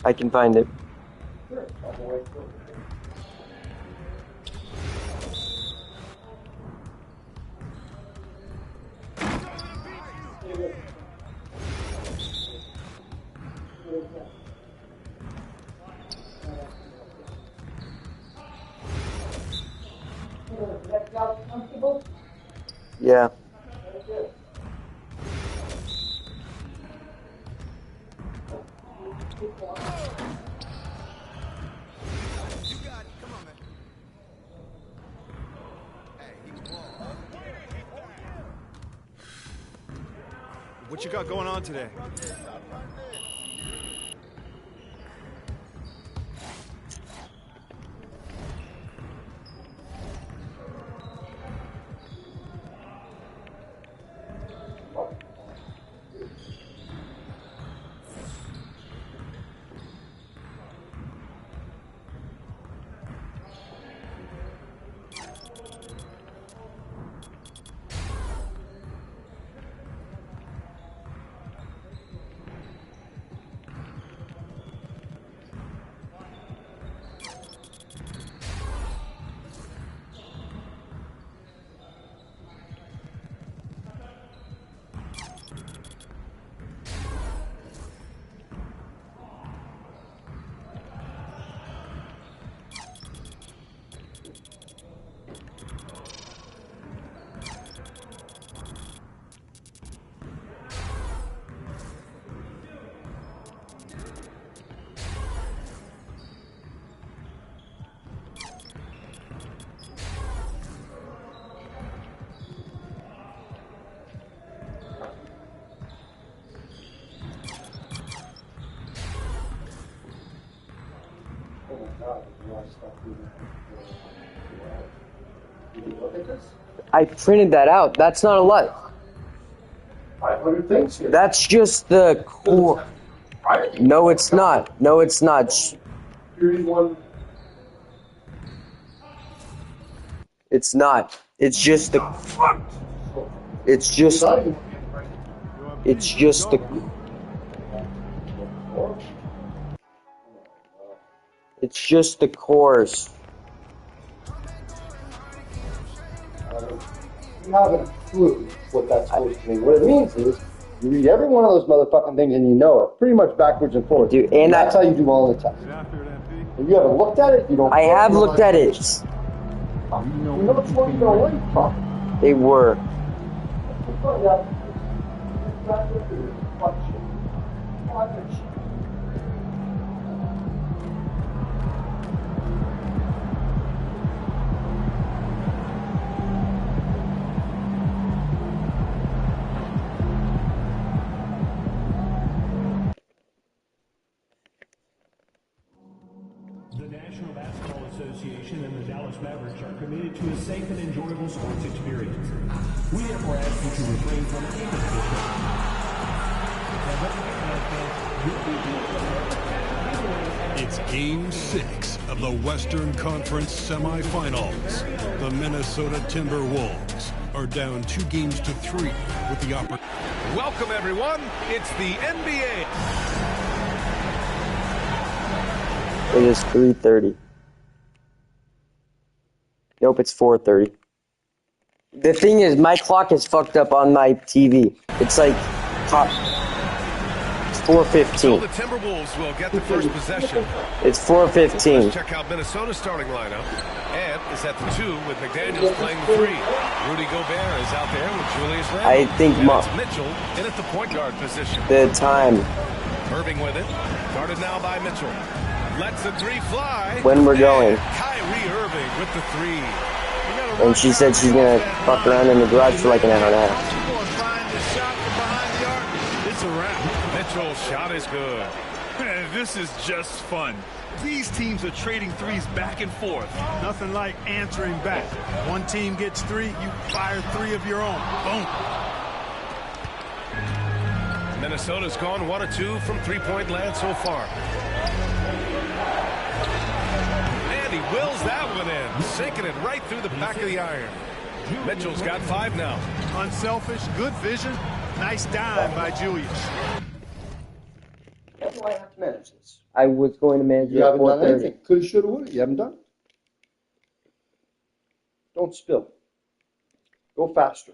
I can find it. Yeah. What you got going on today? I printed that out. That's not a lot. 500 things here. That's just the core. No, it's not. No, it's not. It's not. It's just the. It's just. It's just the. It's just the cores. You haven't a clue what that's supposed to mean. What it means is you read every one of those motherfucking things and you know it pretty much backwards and forwards. Dude, and that's how you do all the tests. If you haven't looked at it, you don't. I have looked at it. You know which one you don't like from. They were. The National Basketball Association and the Dallas Mavericks are committed to a safe and enjoyable sports experience. We therefore ask you to refrain from any It's Game 6 of the Western Conference semifinals. The Minnesota Timberwolves are down 2-3 with the opportunity. Welcome, everyone. It's the NBA. It is 3:30. Nope, it's 4:30. The thing is, my clock is fucked up on my TV. It's like it's 4:15. So the Timberwolves will get the first possession. It's 4:15. Let's check out Minnesota's starting lineup. Ant is at the 2 with McDaniels playing the 3. Rudy Gobert is out there with Julius Randle. I think it's Mitchell in at the point guard position. The time. Irving with it. Guarded now by Mitchell. Lets the 3 fly. When we're going. Kyrie Irving with the 3. And she said she's gonna fuck around in the garage for like an hour and a half. It's a wrap. Mitchell's shot is good. This is just fun. These teams are trading threes back and forth. Nothing like answering back. One team gets 3, you fire 3 of your own. Boom. Minnesota's gone 1 of 2 from three-point land so far. And he wills that one in, sinking it right through the back of the iron. Mitchell's got 5 now. Unselfish, good vision. Nice dime by Julius. might have to manage this. I was going to manage You it at haven't done 4:30. anything. Coulda, shoulda, woulda. You haven't done it. Don't spill. Go faster.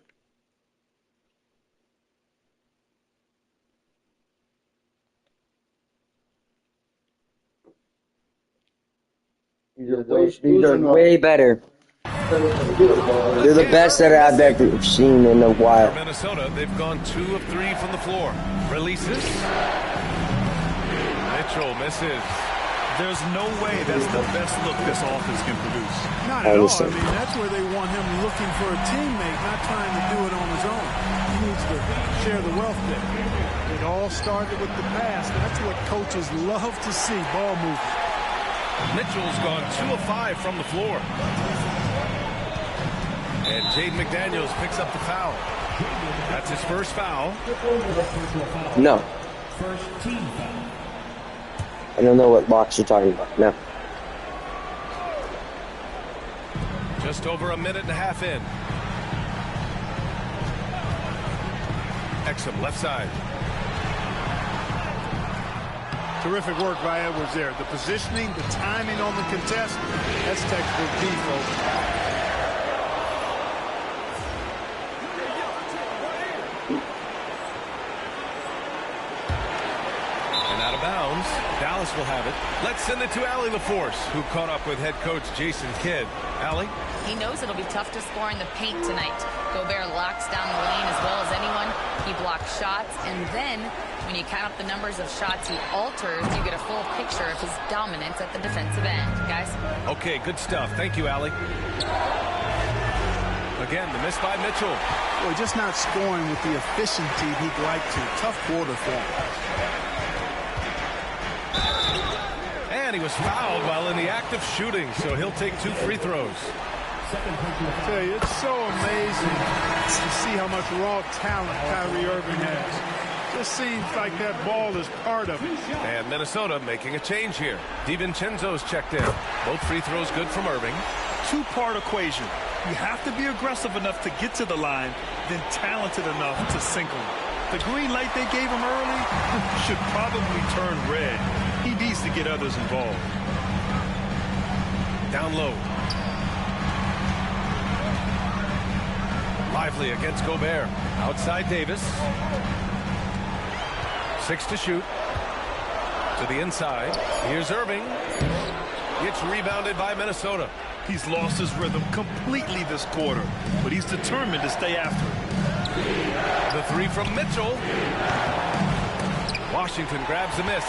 These are way better. They're the best that I've ever seen in a while. For Minnesota, they've gone 2 of 3 from the floor. Releases. Mitchell misses. There's no way that's the best look this offense can produce. Not at all. I mean, that's where they want him looking for a teammate, not trying to do it on his own. He needs to share the wealth there. It all started with the pass. That's what coaches love to see, ball movement. Mitchell's gone 2 of 5 from the floor. And Jaden McDaniels picks up the foul. That's his first foul. No. First team foul. I don't know what box you're talking about. No. Just over a minute and a half in. Exum left side. Terrific work by Edwards there. The positioning, the timing on the contest, that's textbook defense. Out of bounds. Dallas will have it. Let's send it to Allie LaForce, who caught up with head coach Jason Kidd. Allie? He knows it'll be tough to score in the paint tonight. Gobert locks down the lane as well as anyone. He blocks shots, and then when you count up the numbers of shots he alters, you get a full picture of his dominance at the defensive end. Guys? Okay, good stuff. Thank you, Allie. Again, the miss by Mitchell. Boy, just not scoring with the efficiency he'd like to. Tough quarter for him. And he was fouled while in the act of shooting, so he'll take 2 free throws. I tell you, it's so amazing to see how much raw talent Kyrie Irving has. Just seems like that ball is part of it. And Minnesota making a change here. DiVincenzo's checked in. Both free throws good from Irving. 2-part equation. You have to be aggressive enough to get to the line, then talented enough to sink them. The green light they gave him early should probably turn red. He needs to get others involved. Down low. Lively against Gobert. Outside Davis. 6 to shoot. To the inside. Here's Irving. It's rebounded by Minnesota. He's lost his rhythm completely this quarter, but he's determined to stay after it. The 3 from Mitchell. Washington grabs the miss.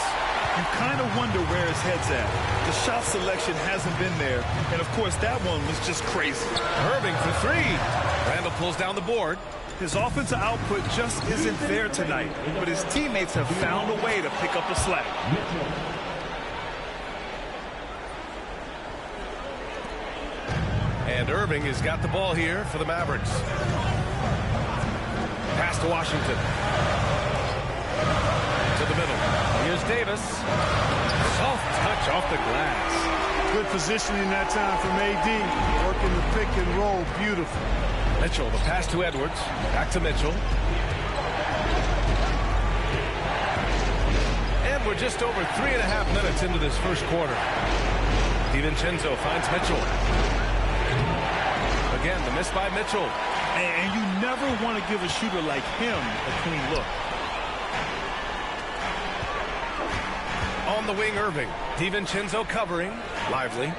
You kind of wonder where his head's at. The shot selection hasn't been there, and of course that one was just crazy. Irving for 3. Randall pulls down the board. His offensive output just isn't there tonight, but his teammates have found a way to pick up the slack. And Irving has got the ball here for the Mavericks. Pass to Washington. To the middle. Here's Davis. Soft touch off the glass. Good positioning that time from AD. Working the pick and roll. Beautiful. Mitchell, the pass to Edwards. Back to Mitchell. And we're just over 3.5 minutes into this first quarter. DiVincenzo finds Mitchell. Again, the miss by Mitchell. And you never want to give a shooter like him a clean look. On the wing, Irving. DiVincenzo covering. Lively.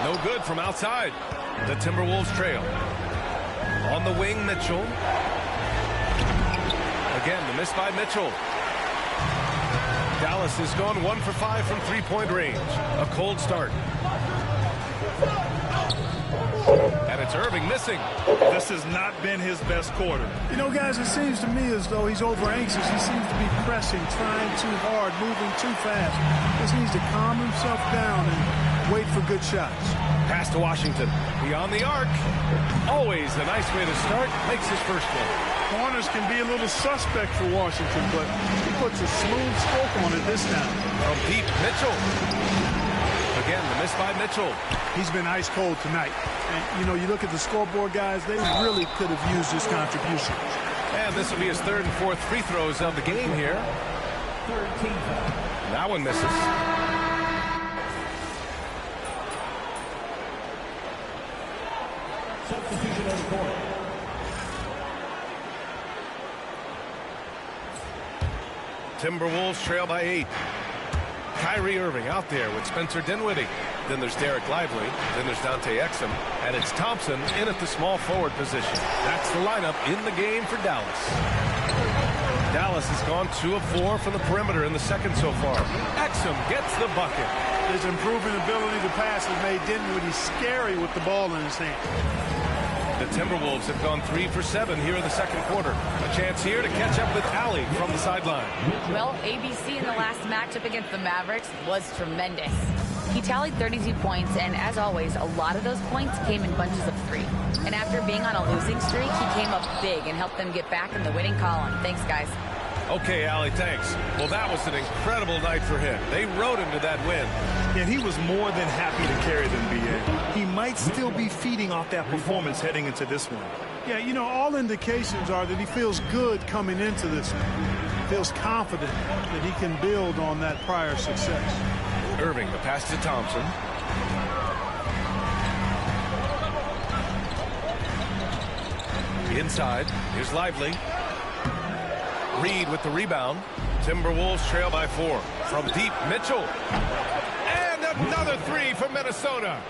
No good from outside. The Timberwolves trail. On the wing, Mitchell. Again, the miss by Mitchell. Dallas has gone 1 for 5 from three-point range. A cold start. And it's Irving missing. This has not been his best quarter. You know, guys, it seems to me as though he's over anxious. He seems to be pressing, trying too hard, moving too fast. Just needs to calm himself down and wait for good shots. Pass to Washington. Beyond the arc. Always a nice way to start. Makes his first one. Corners can be a little suspect for Washington, but he puts a smooth stroke on it this time. From deep, Mitchell. Again, the miss by Mitchell. He's been ice cold tonight. And, you know, you look at the scoreboard, guys, they really could have used his contribution. And this will be his 3rd and 4th free throws of the game here. Third team foul. That one misses. Substitution on the court. Timberwolves trail by 8. Kyrie Irving out there with Spencer Dinwiddie. Then there's Derek Lively. Then there's Dante Exum. And it's Thompson in at the small forward position. That's the lineup in the game for Dallas. Dallas has gone 2 of 4 from the perimeter in the second so far. Exum gets the bucket. His improving ability to pass has made Dinwiddie scary with the ball in his hand. The Timberwolves have gone 3 for 7 here in the second quarter. A chance here to catch up with Allie from the sideline. Well, ABC in the last matchup against the Mavericks was tremendous. He tallied 32 points, and as always, a lot of those points came in bunches of 3. And after being on a losing streak, he came up big and helped them get back in the winning column. Thanks, guys. Okay, Allie, thanks. Well, that was an incredible night for him. They rode him to that win. And he was more than happy to carry them, B.A. He might still be feeding off that performance heading into this one. Yeah, you know, all indications are that he feels good coming into this one. Feels confident that he can build on that prior success. Irving, the pass to Thompson. Inside, here's Lively. Reed with the rebound. Timberwolves trail by 4. From deep, Mitchell. And another 3 for Minnesota.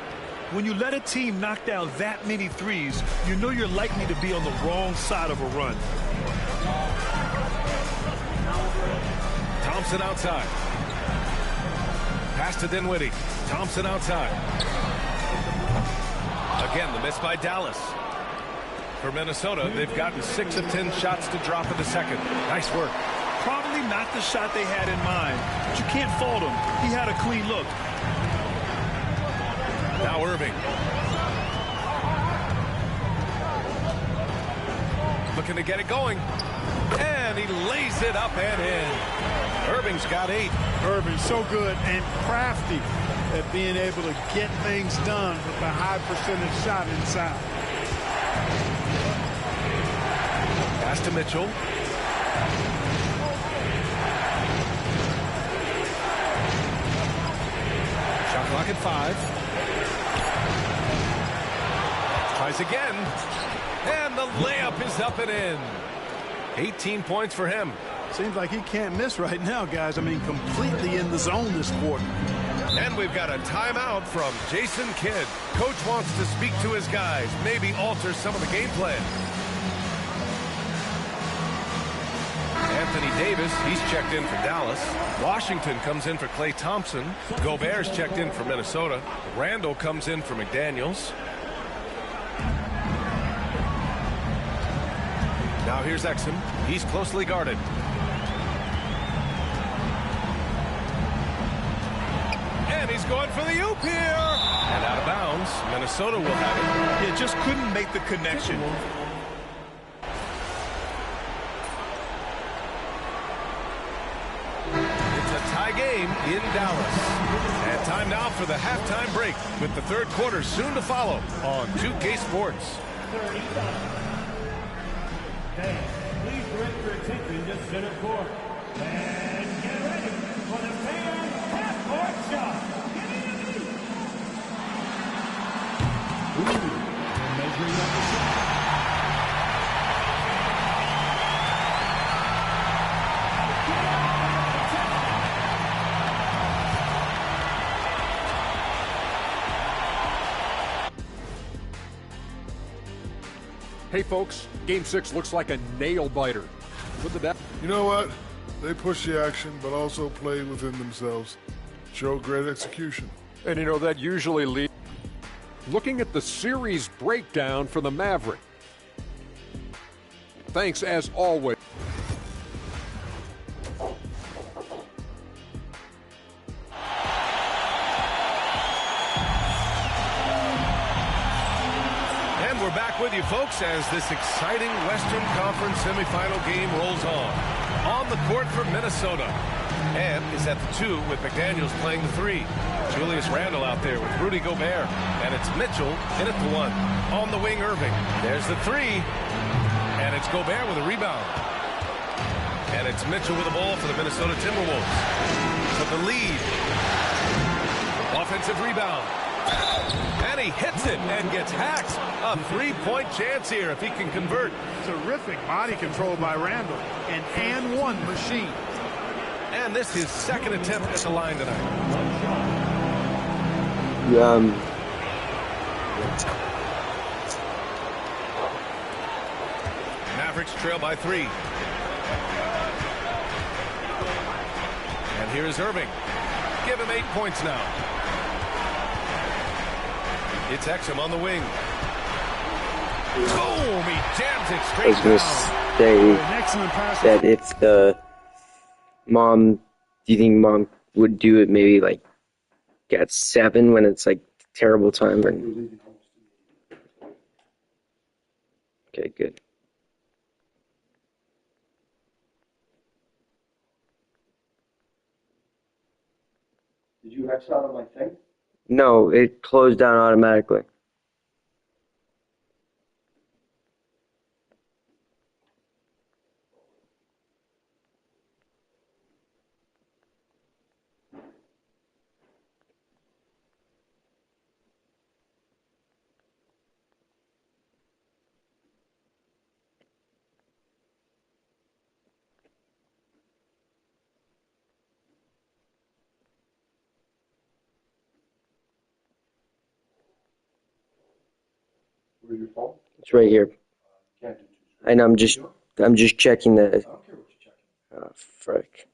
When you let a team knock down that many threes, you know you're likely to be on the wrong side of a run. Thompson outside. Pass to Dinwiddie. Thompson outside. Again, the miss by Dallas. For Minnesota, they've gotten 6 of 10 shots to drop in the second. Nice work. Probably not the shot they had in mind, but you can't fault him. He had a clean look. Now Irving. Looking to get it going. And he lays it up and in. Irving's got 8. Irving's so good and crafty at being able to get things done with a high percentage shot inside. Pass to Mitchell. Shot clock at 5. Tries again. And the layup is up and in. 18 points for him. Seems like he can't miss right now, guys. I mean, completely in the zone this quarter. And we've got a timeout from Jason Kidd. Coach wants to speak to his guys, maybe alter some of the game plan. Anthony Davis, he's checked in for Dallas. Washington comes in for Klay Thompson. Gobert's checked in for Minnesota. Randall comes in for McDaniels. Now here's Exum. He's closely guarded. And he's going for the oop here. And out of bounds. Minnesota will have it. Yeah, just couldn't make the connection. Tie game in Dallas. And time now for the halftime break with the third quarter soon to follow on 2K Sports. Fans, please direct your attention to center court. And get ready for the fan half-court shot. Measuring up the shot. Hey, folks, Game 6 looks like a nail-biter. You know what? They push the action, but also play within themselves. Show great execution. And, you know, that usually leads... Looking at the series breakdown for the Maverick. Thanks, as always. We're back with you, folks, as this exciting Western Conference semifinal game rolls on. On the court for Minnesota. And is at the 2 with McDaniels playing the 3. Julius Randle out there with Rudy Gobert. And it's Mitchell in at the 1. On the wing, Irving. There's the 3. And it's Gobert with a rebound. And it's Mitchell with the ball for the Minnesota Timberwolves. To the lead. Offensive rebound. And he hits it and gets hacked. A three-point chance here if he can convert. Terrific body control by Randall. An and one machine. And this is his second attempt at the line tonight. Mavericks trail by 3. And here is Irving. Give him 8 points now. It's Exum on the wing. Boom! He jams it straight I was going to say that if the mom, do you think mom would do it maybe like at 7 when it's like terrible time? Or... Okay, good. Did you X out on my thing? No, it closed down automatically. Where's your phone? It's right here. Can't do And I'm just checking the. I don't care what you're checking. Oh, frick.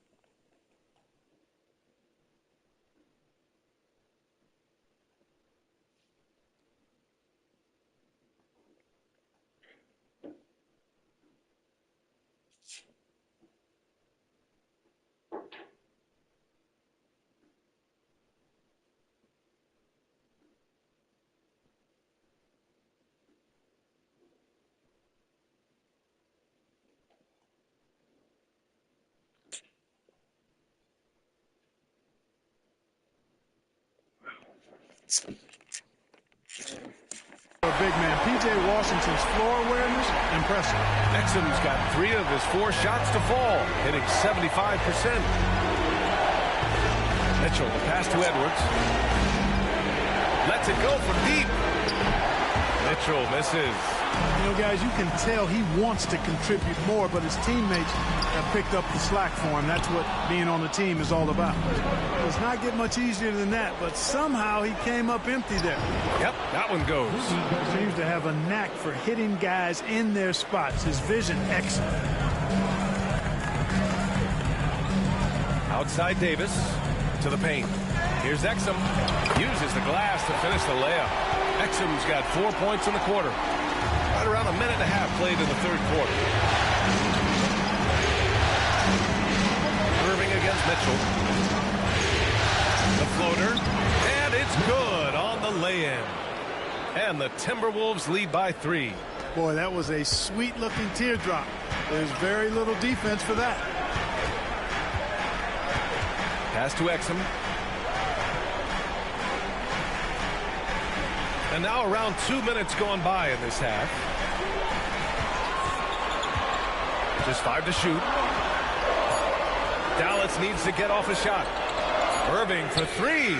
Big man, P.J. Washington's floor awareness, impressive. Exum's got 3 of his 4 shots to fall, hitting 75%. Mitchell, the pass to Edwards. Lets it go from deep. Mitchell misses. You know, guys, you can tell he wants to contribute more, but his teammates have picked up the slack for him. That's what being on the team is all about. It does not get much easier than that, but somehow he came up empty there. Yep, that one goes. He seems to have a knack for hitting guys in their spots. His vision, excellent. Outside Davis to the paint. Here's Exum. Uses the glass to finish the layup. Exum's got 4 points in the quarter. Right around a minute and a half played in the third quarter. Irving against Mitchell. The floater. And it's good on the lay-in. And the Timberwolves lead by 3. Boy, that was a sweet-looking teardrop. There's very little defense for that. Pass to Exum. And now around 2 minutes going by in this half. Just 5 to shoot. Dallas needs to get off a shot. Irving for 3.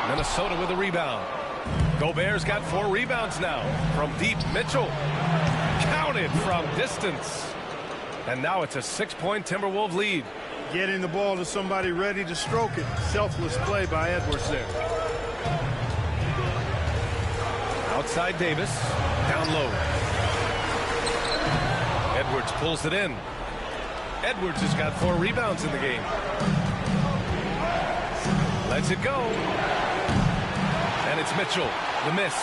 Minnesota with a rebound. Gobert's got 4 rebounds now. From deep, Mitchell. Counted from distance. And now it's a 6-point Timberwolves lead. Getting the ball to somebody ready to stroke it. Selfless play by Edwards there. Outside Davis. Down low. Edwards pulls it in. Edwards has got 4 rebounds in the game. Lets it go. And it's Mitchell. The miss.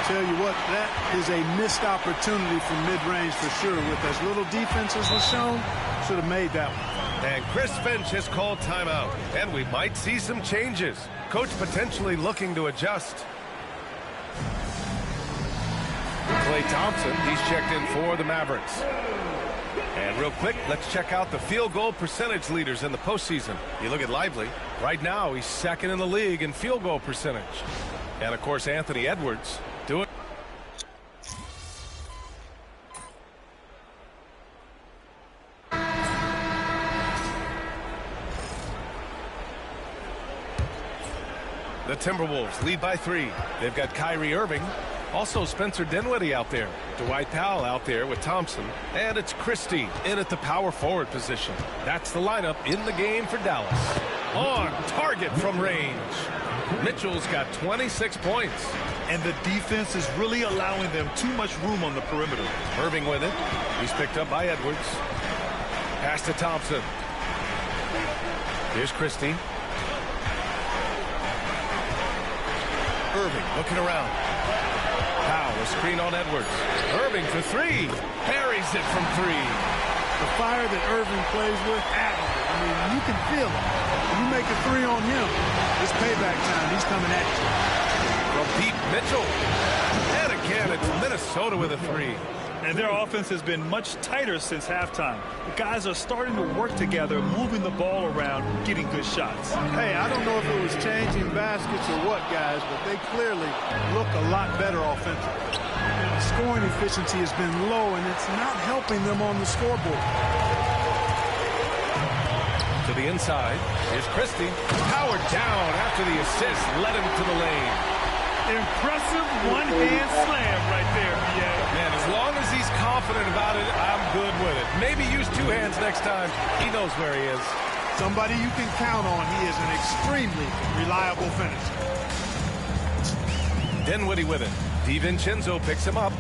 Tell you what, that is a missed opportunity from mid-range for sure. With as little defense as was shown, should have made that one. And Chris Finch has called timeout. And we might see some changes. Coach potentially looking to adjust. Klay Thompson, he's checked in for the Mavericks. And real quick, let's check out the field goal percentage leaders in the postseason. You look at Lively. Right now, he's second in the league in field goal percentage. And, of course, Anthony Edwards doing. The Timberwolves lead by 3. They've got Kyrie Irving. Also Spencer Dinwiddie out there. Dwight Powell out there with Thompson. And it's Christie in at the power forward position. That's the lineup in the game for Dallas. On target from range. Mitchell's got 26 points. And the defense is really allowing them too much room on the perimeter. Irving with it. He's picked up by Edwards. Pass to Thompson. Here's Christie. Irving looking around. Powell, a screen on Edwards. Irving for 3. Parries it from 3. The fire that Irving plays with, I mean, you can feel it. When you make a 3 on him, it's payback time. He's coming at you. From Pete Mitchell. And again, it's Minnesota with a 3. And their offense has been much tighter since halftime. The guys are starting to work together, moving the ball around, getting good shots. Hey, I don't know if it was changing baskets or what, guys, but they clearly look a lot better offensively. The scoring efficiency has been low, and it's not helping them on the scoreboard. To the inside. Here's Christie. Powered down after the assist. Led him to the lane. Impressive one-hand slam right there, BA. Man, as long as he's confident about it, I'm good with it. Maybe use 2 hands next time. He knows where he is. Somebody you can count on. He is an extremely reliable finisher. Dinwiddie with it. DiVincenzo picks him up.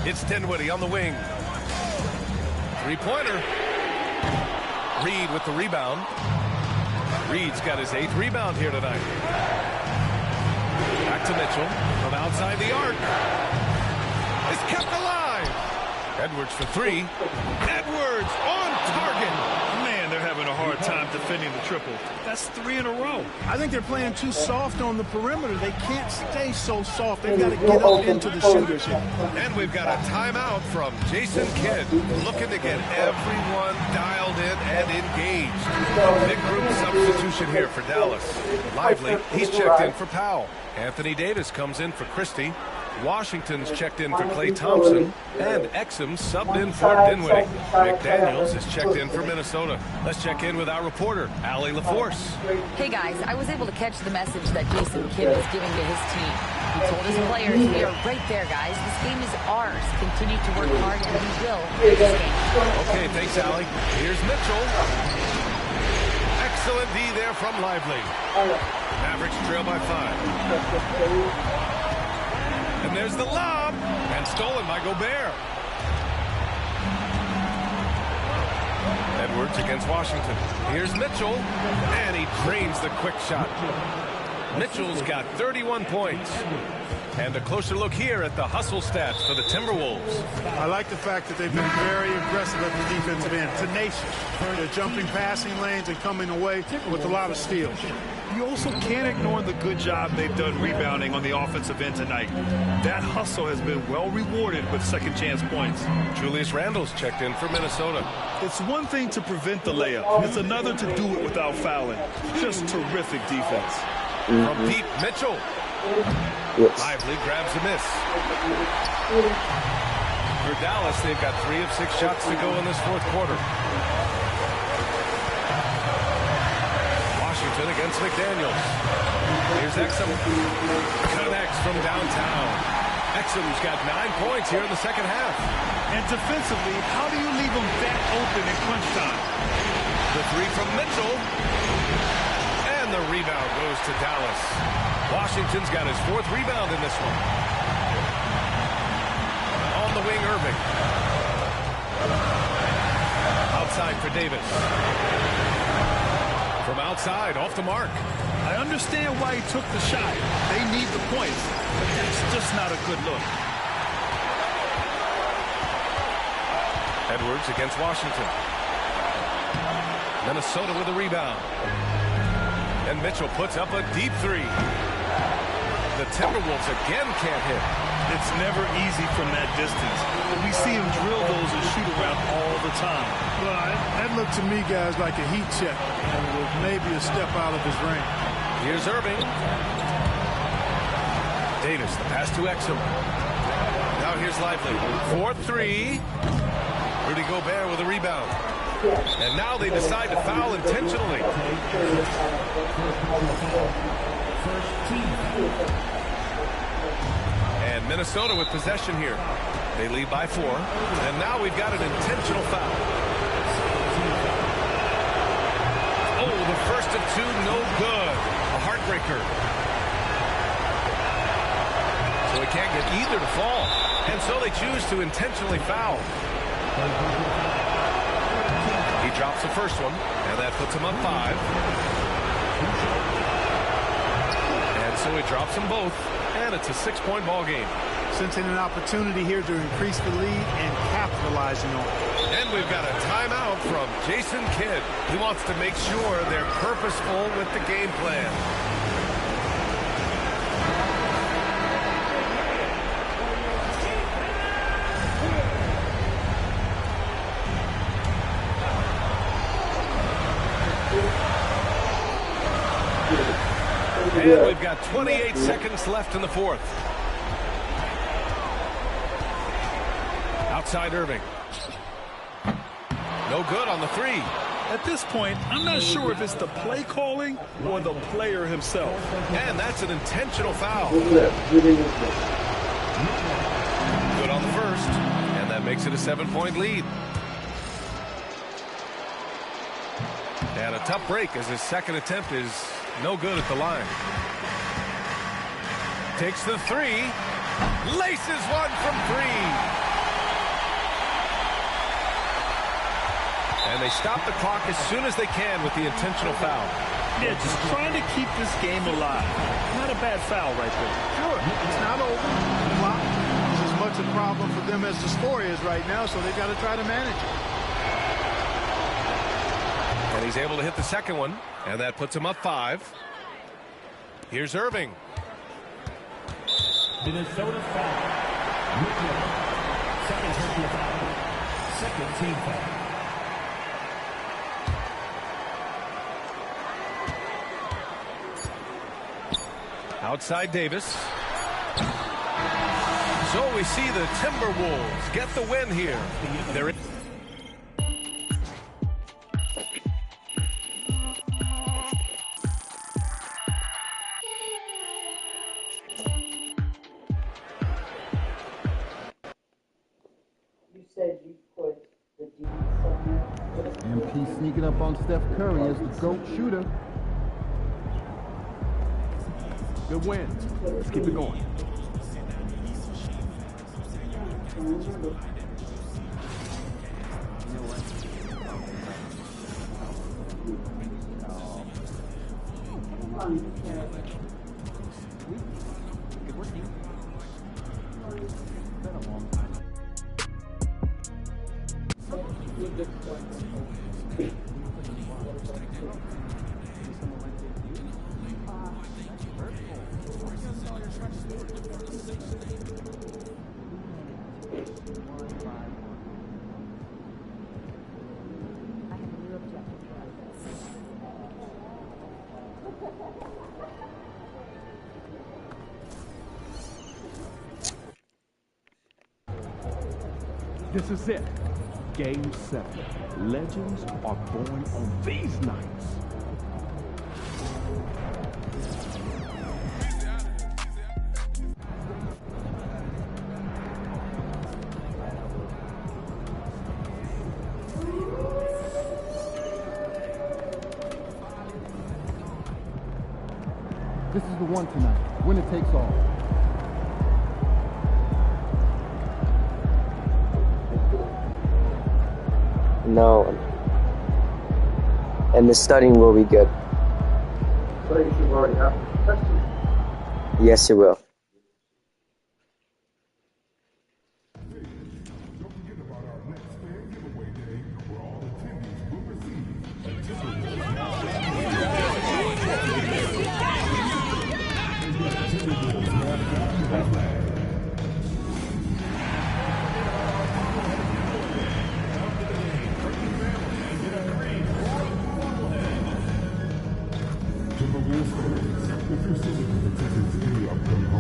It's Dinwiddie on the wing. 3-pointer. Reed with the rebound. Reed's got his 8th rebound here tonight. Back to Mitchell from outside the arc. It's kept alive. Edwards for 3. Edwards on target. Man, they're having a hard time defending the triple. That's 3 in a row. I think they're playing too soft on the perimeter. They can't stay so soft. They've got to get up into the shooter's hit. And we've got a timeout from Jason Kidd, looking to get everyone dialed in and engaged. Big group substitution here for Dallas. Lively, he's checked in for Powell. Anthony Davis comes in for Christie. Washington's checked in for Klay Thompson. And Exum subbed in for Dinwiddie. McDaniels is checked in for Minnesota. Let's check in with our reporter, Allie LaForce. Hey guys, I was able to catch the message that Jason Kidd is giving to his team. He told his players, we are right there, guys. This game is ours. Continue to work hard, and we will win this game. Okay, thanks, Allie. Here's Mitchell. Excellent D there from Lively. Mavericks trail by 5. And there's the lob, and stolen by Gobert. Edwards against Washington. Here's Mitchell, and he drains the quick shot. Mitchell's got 31 points. And a closer look here at the hustle stats for the Timberwolves. I like the fact that they've been very aggressive at the defensive end, tenacious. They're jumping passing lanes and coming away with a lot of steals. You also can't ignore the good job they've done rebounding on the offensive end tonight. That hustle has been well rewarded with second chance points. Julius Randle's checked in for Minnesota. It's one thing to prevent the layup. It's another to do it without fouling. Just terrific defense. From Pete Mitchell. Lively grabs a miss. For Dallas, they've got 3 of 6 shots to go in this fourth quarter. Washington against McDaniels. Here's Exum. Connects from downtown. Exum's got 9 points here in the second half. And defensively, how do you leave them that open in crunch time? The 3 from Mitchell. And the rebound goes to Dallas. Washington's got his 4th rebound in this one. On the wing, Irving. Outside for Davis. From outside, off the mark. I understand why he took the shot. They need the points, but that's just not a good look. Edwards against Washington. Minnesota with a rebound. And Mitchell puts up a deep 3. The Timberwolves again can't hit. It's never easy from that distance. We see him drill those and shoot around all the time. Well, that looked to me, guys, like a heat check. And with maybe a step out of his range. Here's Irving. Davis, the pass to Exum. Now here's Lively. 4-3. Rudy Gobert with a rebound. And now they decide to foul intentionally. And Minnesota with possession here. They lead by 4. And now we've got an intentional foul. Oh, the first of 2, no good. A heartbreaker. So he can't get either to fall. And so they choose to intentionally foul. He drops the first one, and that puts him up 5. And so he drops them both, and it's a 6-point ball game. Sensing an opportunity here to increase the lead and capitalizing on it. And we've got a timeout from Jason Kidd. He wants to make sure they're purposeful with the game plan. And we've got 28 seconds left in the 4th. Outside Irving. No good on the 3. At this point, I'm not sure if it's the play calling or the player himself. And that's an intentional foul. Good on the first. And that makes it a 7-point lead. And a tough break as his second attempt is no good at the line. Takes the 3. Laces one from 3. And they stop the clock as soon as they can with the intentional foul. Yeah, just trying to keep this game alive. Not a bad foul right there. Sure, it's not over. The clock is as much a problem for them as the score is right now, so they've got to try to manage it. And he's able to hit the second one, and that puts him up 5. Here's Irving. Minnesota foul. Second personal foul. Second team foul. Outside Davis. So we see the Timberwolves get the win here. They're in. You said you put the D somewhere. MP sneaking up on Steph Curry as the GOAT shooter. Good win. Let's keep it going. This is it. Game 7. Legends are born on these nights. This is the one tonight. Winner takes all. No. And the studying will be good. So you should already have questions. Yes, it will. If you're seeking to attend any upcoming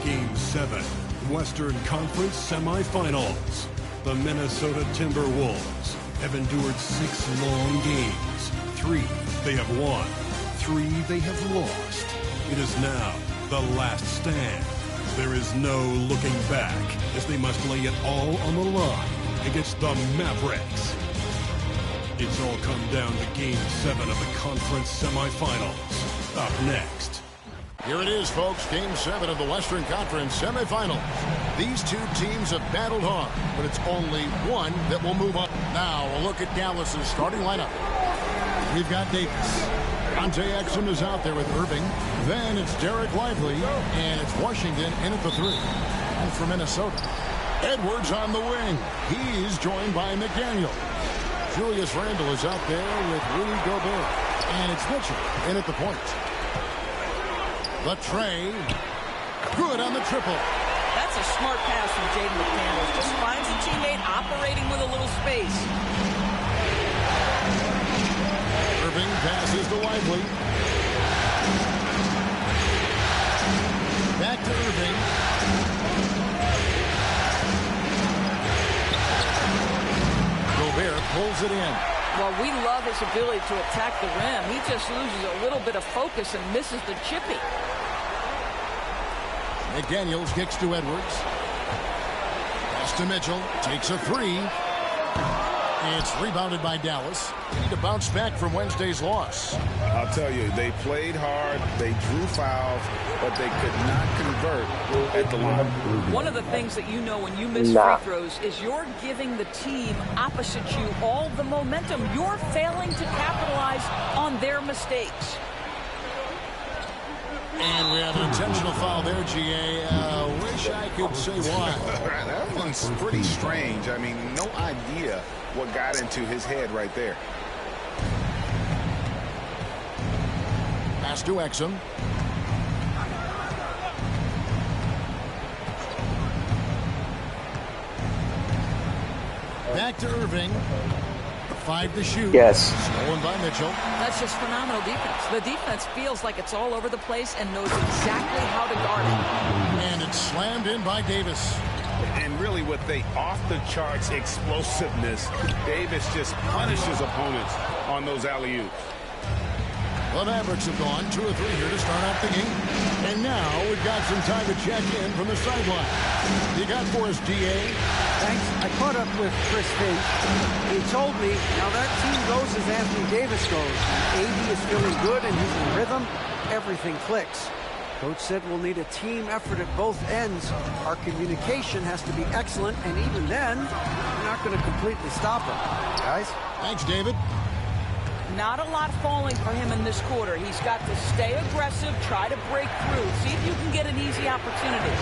Game 7, Western Conference Semifinals. The Minnesota Timberwolves have endured 6 long games. 3 they have won, 3 they have lost. It is now the last stand. There is no looking back as they must lay it all on the line against the Mavericks. It's all come down to Game 7 of the conference semifinals. Up next. Here it is, folks. Game 7 of the Western Conference semifinals. These two teams have battled hard, but it's only one that will move on. Now, a look at Dallas's starting lineup. We've got Davis. Dante Exum is out there with Irving. Then it's Derek Lively, and it's Washington in at the 3. And for Minnesota, Edwards on the wing. He's joined by McDaniel. Julius Randle is out there with Rudy Gobert. And it's Mitchell in at the point. The tray. Good on the triple. That's a smart pass from Jaden McDaniels. Just finds a teammate operating with a little space. Irving passes to Lively. Back to Irving. Gobert pulls it in. Well, we love his ability to attack the rim. He just loses a little bit of focus and misses the chippy. McDaniels kicks to Edwards. Pass to Mitchell. Takes a 3. It's rebounded by Dallas. They need to bounce back from Wednesday's loss. I'll tell you, they played hard, they drew fouls, but they could not convert at the line. One of the things that you know when you miss free throws is you're giving the team opposite you all the momentum. You're failing to capitalize on their mistakes. And we have an intentional foul there, GA. Wish I could say why. That one's pretty strange. I mean, no idea what got into his head right there. Pass to Exum. Back to Irving. 5 to shoot. Yes. Stolen by Mitchell. That's just phenomenal defense. The defense feels like it's all over the place and knows exactly how to guard it. And it's slammed in by Davis. And really with the off-the-charts explosiveness, Davis just punishes opponents on those alley-oops. The Mavericks have gone 2 or 3 here to start off the game. And now we've got some time to check in from the sideline. You got for us, DA? Thanks. I caught up with Chris Finch. He told me now that team goes as Anthony Davis goes. AD is feeling good and he's in rhythm. Everything clicks. Coach said we'll need a team effort at both ends. Our communication has to be excellent, and even then, we're not going to completely stop them. Guys? Thanks, David. Not a lot falling for him in this quarter. He's got to stay aggressive, try to break through, see if you can get an easy opportunity.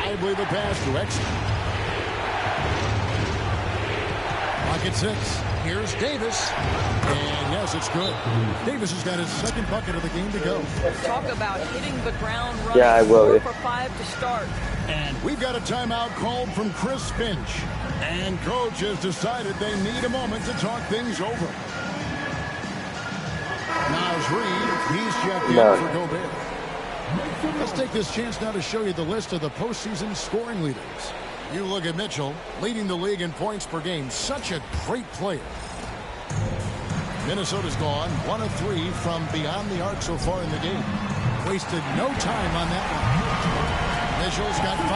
I believe the pass to Exum. Pocket 6. Here's Davis. And yes, it's good. Davis has got his second bucket of the game to go. Talk about hitting the ground running. Yeah, I will. 4 for 5 to start. And we've got a timeout called from Chris Finch. And coach has decided they need a moment to talk things over. Miles Reed, he's checked in for Gobert. Let's take this chance now to show you the list of the postseason scoring leaders. You look at Mitchell, leading the league in points per game. Such a great player. Minnesota's gone 1 of 3 from beyond the arc so far in the game. Wasted no time on that one. Mitchell's got 5.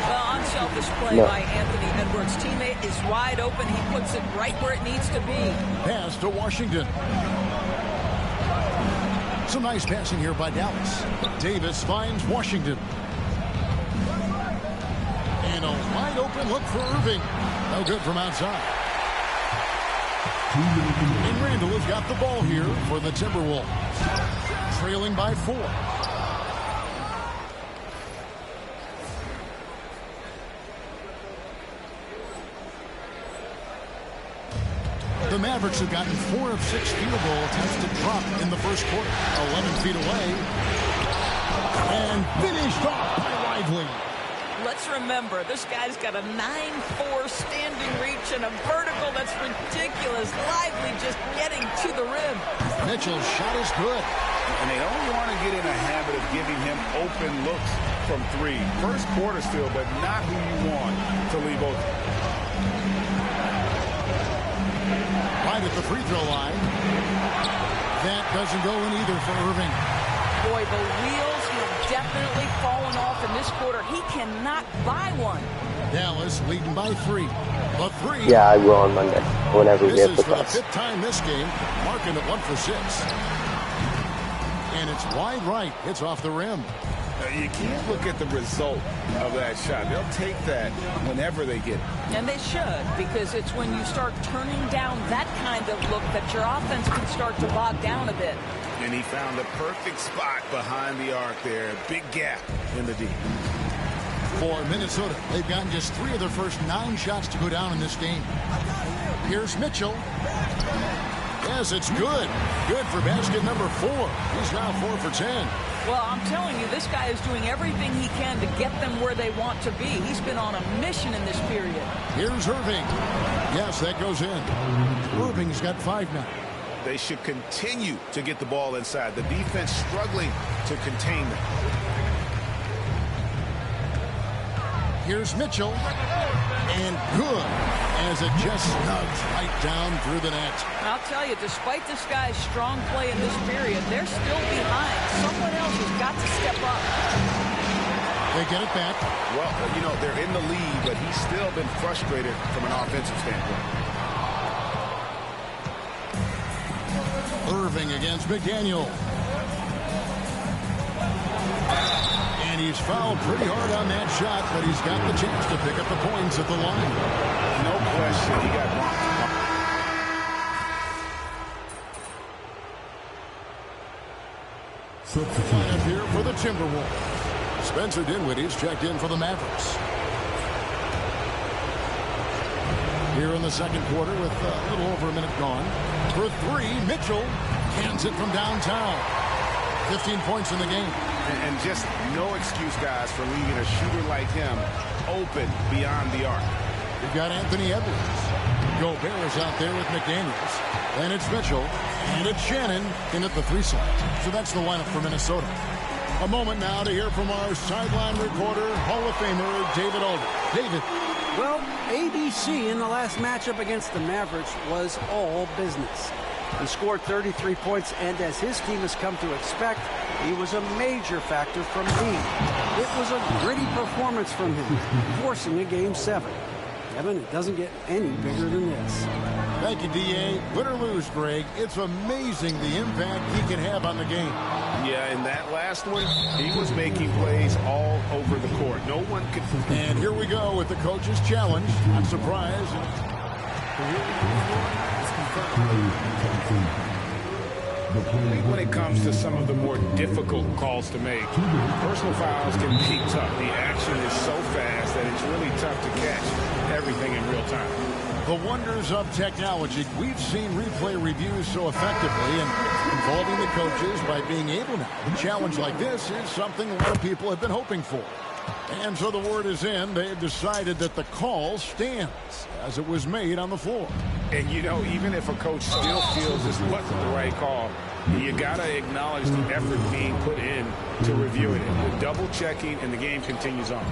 Well, unselfish play by Anthony Edwards. Teammate is wide open. He puts it right where it needs to be. Pass to Washington. Some nice passing here by Dallas. Davis finds Washington. And a wide open look for Irving. No good from outside. And Randle has got the ball here for the Timberwolves. Trailing by 4. The Mavericks have gotten 4 of 6 field goal attempts to drop in the first quarter. 11 feet away. And finished off by Lively. Let's remember, this guy's got a 9'4" standing reach and a vertical that's ridiculous. Lively just getting to the rim. Mitchell's shot is good. And they don't want to get in a habit of giving him open looks from 3. First quarter still, but not who you want to leave open. Right at the free throw line. That doesn't go in either for Irving. Boy, the wheels have definitely fallen off in this quarter. He cannot buy one. Dallas leading by 3. A 3. Yeah, I will on Monday. Whenever we This get is the for the class. 5th time this game, marking it 1 for 6. And it's wide right. It's off the rim. You can't look at the result of that shot. They'll take that whenever they get it. And they should, because it's when you start turning down that kind of look that your offense can start to bog down a bit. And he found the perfect spot behind the arc there. Big gap in the D. For Minnesota, they've gotten just 3 of their first 9 shots to go down in this game. Here's Mitchell. Yes, it's good. Good for basket number 4. He's now 4 for 10. Well, I'm telling you, this guy is doing everything he can to get them where they want to be. He's been on a mission in this period. Here's Irving. Yes, that goes in. Irving's got 5 now. They should continue to get the ball inside. The defense struggling to contain them. Here's Mitchell. And good, as it just snugs right down through the net. I'll tell you, despite this guy's strong play in this period, they're still behind. Someone else has got to step up. They get it back. Well, you know, they're in the lead, but he's still been frustrated from an offensive standpoint. Irving against McDaniel. And he's fouled pretty hard on that shot, but he's got the chance to pick up the points at the line. No question, he got blocked. Lineup here for the Timberwolves. Spencer Dinwiddie's checked in for the Mavericks. Here in the second quarter with a little over a minute gone. For 3, Mitchell cans it from downtown. 15 points in the game. And just no excuse, guys, for leaving a shooter like him open beyond the arc. You've got Anthony Edwards. Gobert is out there with McDaniels. And it's Mitchell. And it's Shannon in at the 3 slot. So that's the lineup for Minnesota. A moment now to hear from our sideline reporter, Hall of Famer David Aldridge. David. Well, ABC in the last matchup against the Mavericks was all business. He scored 33 points, and as his team has come to expect, he was a major factor from deep. It was a gritty performance from him, forcing a Game 7. Evan, it doesn't get any bigger than this. Thank you, D.A. Win or lose, Greg, it's amazing the impact he can have on the game. Yeah, in that last one, he was making plays all over the court. No one could. And here we go with the coach's challenge. Not surprised. When it comes to some of the more difficult calls to make, personal fouls can be tough. The action is so fast that it's really tough to catch everything in real time. The wonders of technology. We've seen replay reviews so effectively, and involving the coaches by being able now. A challenge like this is something a lot of people have been hoping for. And so the word is in. They've decided that the call stands as it was made on the floor. And, you know, even if a coach still feels this wasn't the right call, you got to acknowledge the effort being put in to reviewing it. The double checking, and the game continues on.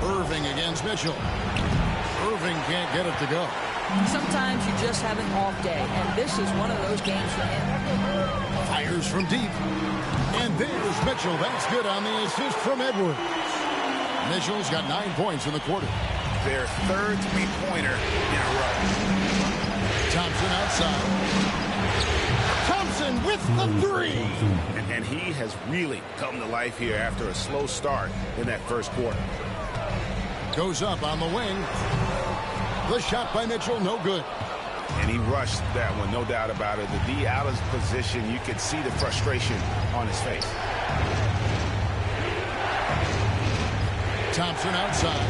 Irving against Mitchell. Irving can't get it to go. Sometimes you just have an off day, and this is one of those games for him. Fires from deep. And there's Mitchell. That's good on the assist from Edwards. Mitchell's got 9 points in the quarter. Their third three-pointer in a row. Thompson outside. Thompson with the 3. And he has really come to life here after a slow start in that first quarter. Goes up on the wing. The shot by Mitchell, no good. And he rushed that one, no doubt about it. The D out of position, you could see the frustration on his face. Thompson outside.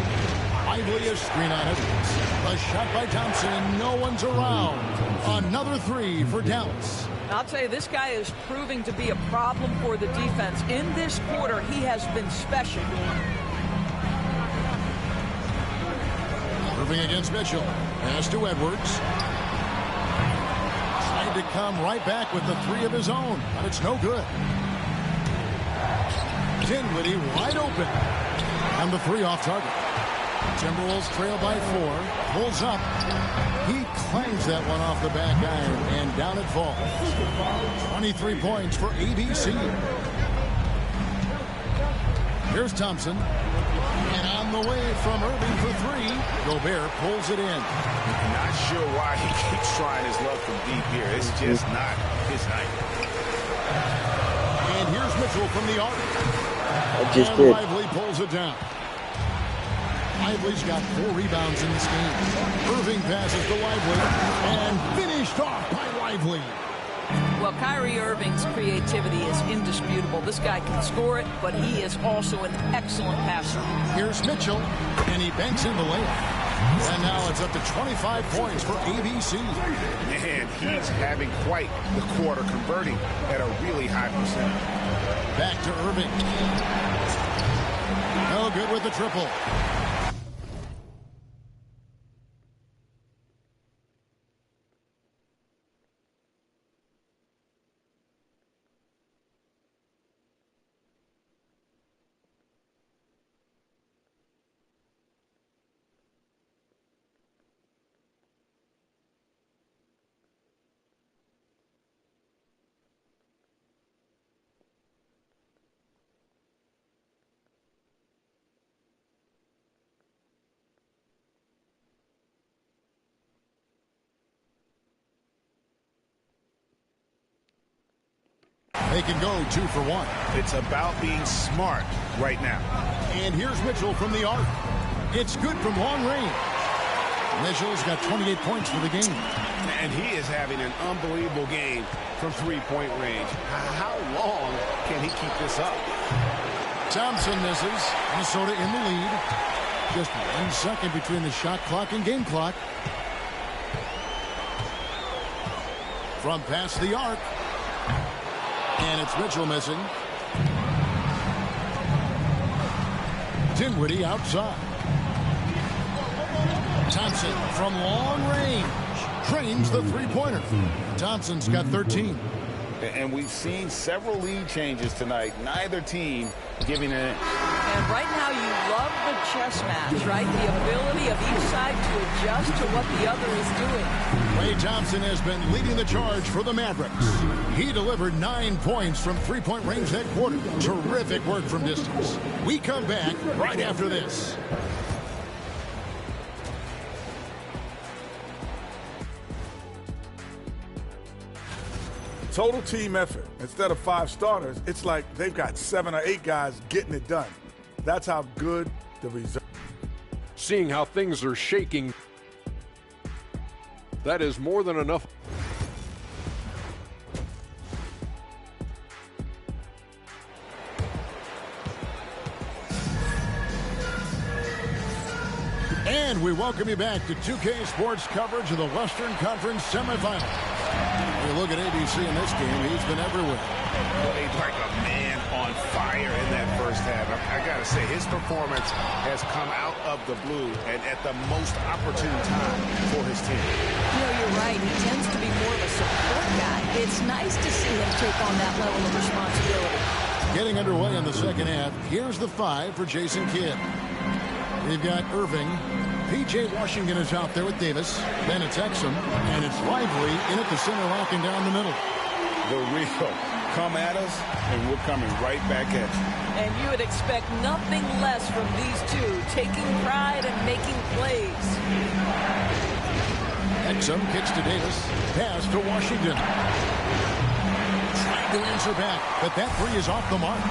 Lively a screen on it. A shot by Thompson. No one's around. Another three for Dallas. I'll tell you, this guy is proving to be a problem for the defense. In this quarter, he has been special. Irving against Mitchell. Pass to Edwards. Trying to come right back with the three of his own, but it's no good. Dinwiddie wide open. And the three off target. Timberwolves trail by 4. Pulls up. He clangs that one off the back iron, and down it falls. 23 points for ABC. Here's Thompson. And on the way from Irving for 3. Gobert pulls it in. Not sure why he keeps trying his luck from deep here. It's just not his night. And here's Mitchell from the arc. Just did. Lively pulls it down. Lively's got 4 rebounds in this game. Irving passes to Lively and finished off by Lively. Well, Kyrie Irving's creativity is indisputable. This guy can score it, but he is also an excellent passer. Here's Mitchell, and he banks in the layup. And now it's up to 25 points for ABC. Man, he's having quite the quarter, converting at a really high percentage. Back to Irving. No good with the triple. They can go 2 for 1. It's about being smart right now. And here's Mitchell from the arc. It's good from long range. Mitchell's got 28 points for the game. And he is having an unbelievable game from three-point range. How long can he keep this up? Thompson misses. Minnesota in the lead. Just 1 second between the shot clock and game clock. From past the arc. And it's Mitchell missing. Dinwiddie outside. Thompson from long range drains the three-pointer. Thompson's got 13. And we've seen several lead changes tonight. Neither team giving it in. And right now you love the chess match, right? The ability of each side to adjust to what the other is doing. Klay Thompson has been leading the charge for the Mavericks. He delivered 9 points from three-point range that quarter. Terrific work from distance. We come back right after this. Total team effort. Instead of 5 starters, it's like they've got 7 or 8 guys getting it done. That's how good the result. Seeing how things are shaking, that is more than enough. And we welcome you back to 2K Sports coverage of the Western Conference semifinal. When you look at ABC in this game, he's been everywhere. Played like a man on fire in that first half. I got to say, his performance has come out of the blue and at the most opportune time for his team. You know, you're right. He tends to be more of a support guy. It's nice to see him take on that level of responsibility. Getting underway in the second half, here's the 5 for Jason Kidd. They've got Irving. P.J. Washington is out there with Davis. Then it's Exum. And it's Lively in at the center, locking down the middle. The Rio come at us, and we're coming right back at you. And you would expect nothing less from these two, taking pride and making plays. Exum kicks to Davis. Pass to Washington. Trying to answer back, but that three is off the mark.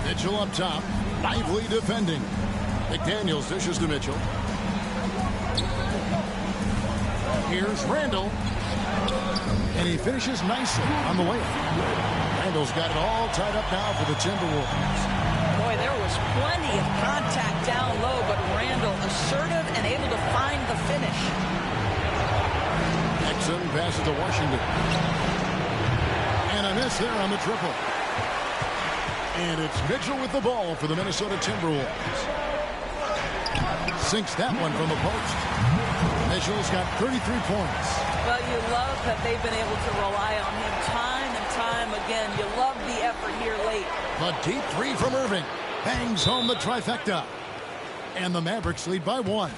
Mitchell up top. Lively defending. McDaniels dishes to Mitchell. Here's Randall. And he finishes nicely on the way. Randall's got it all tied up now for the Timberwolves. Boy, there was was plenty of contact down low, but Randall assertive and able to find the finish. Exum passes to Washington. And a miss there on the triple. And it's Mitchell with the ball for the Minnesota Timberwolves. Sinks that one from the post. Mitchell's got 33 points. Well, you love that they've been able to rely on him time and time again. You love the effort here late. A deep three from Irving. Bangs home the trifecta. And the Mavericks lead by 1.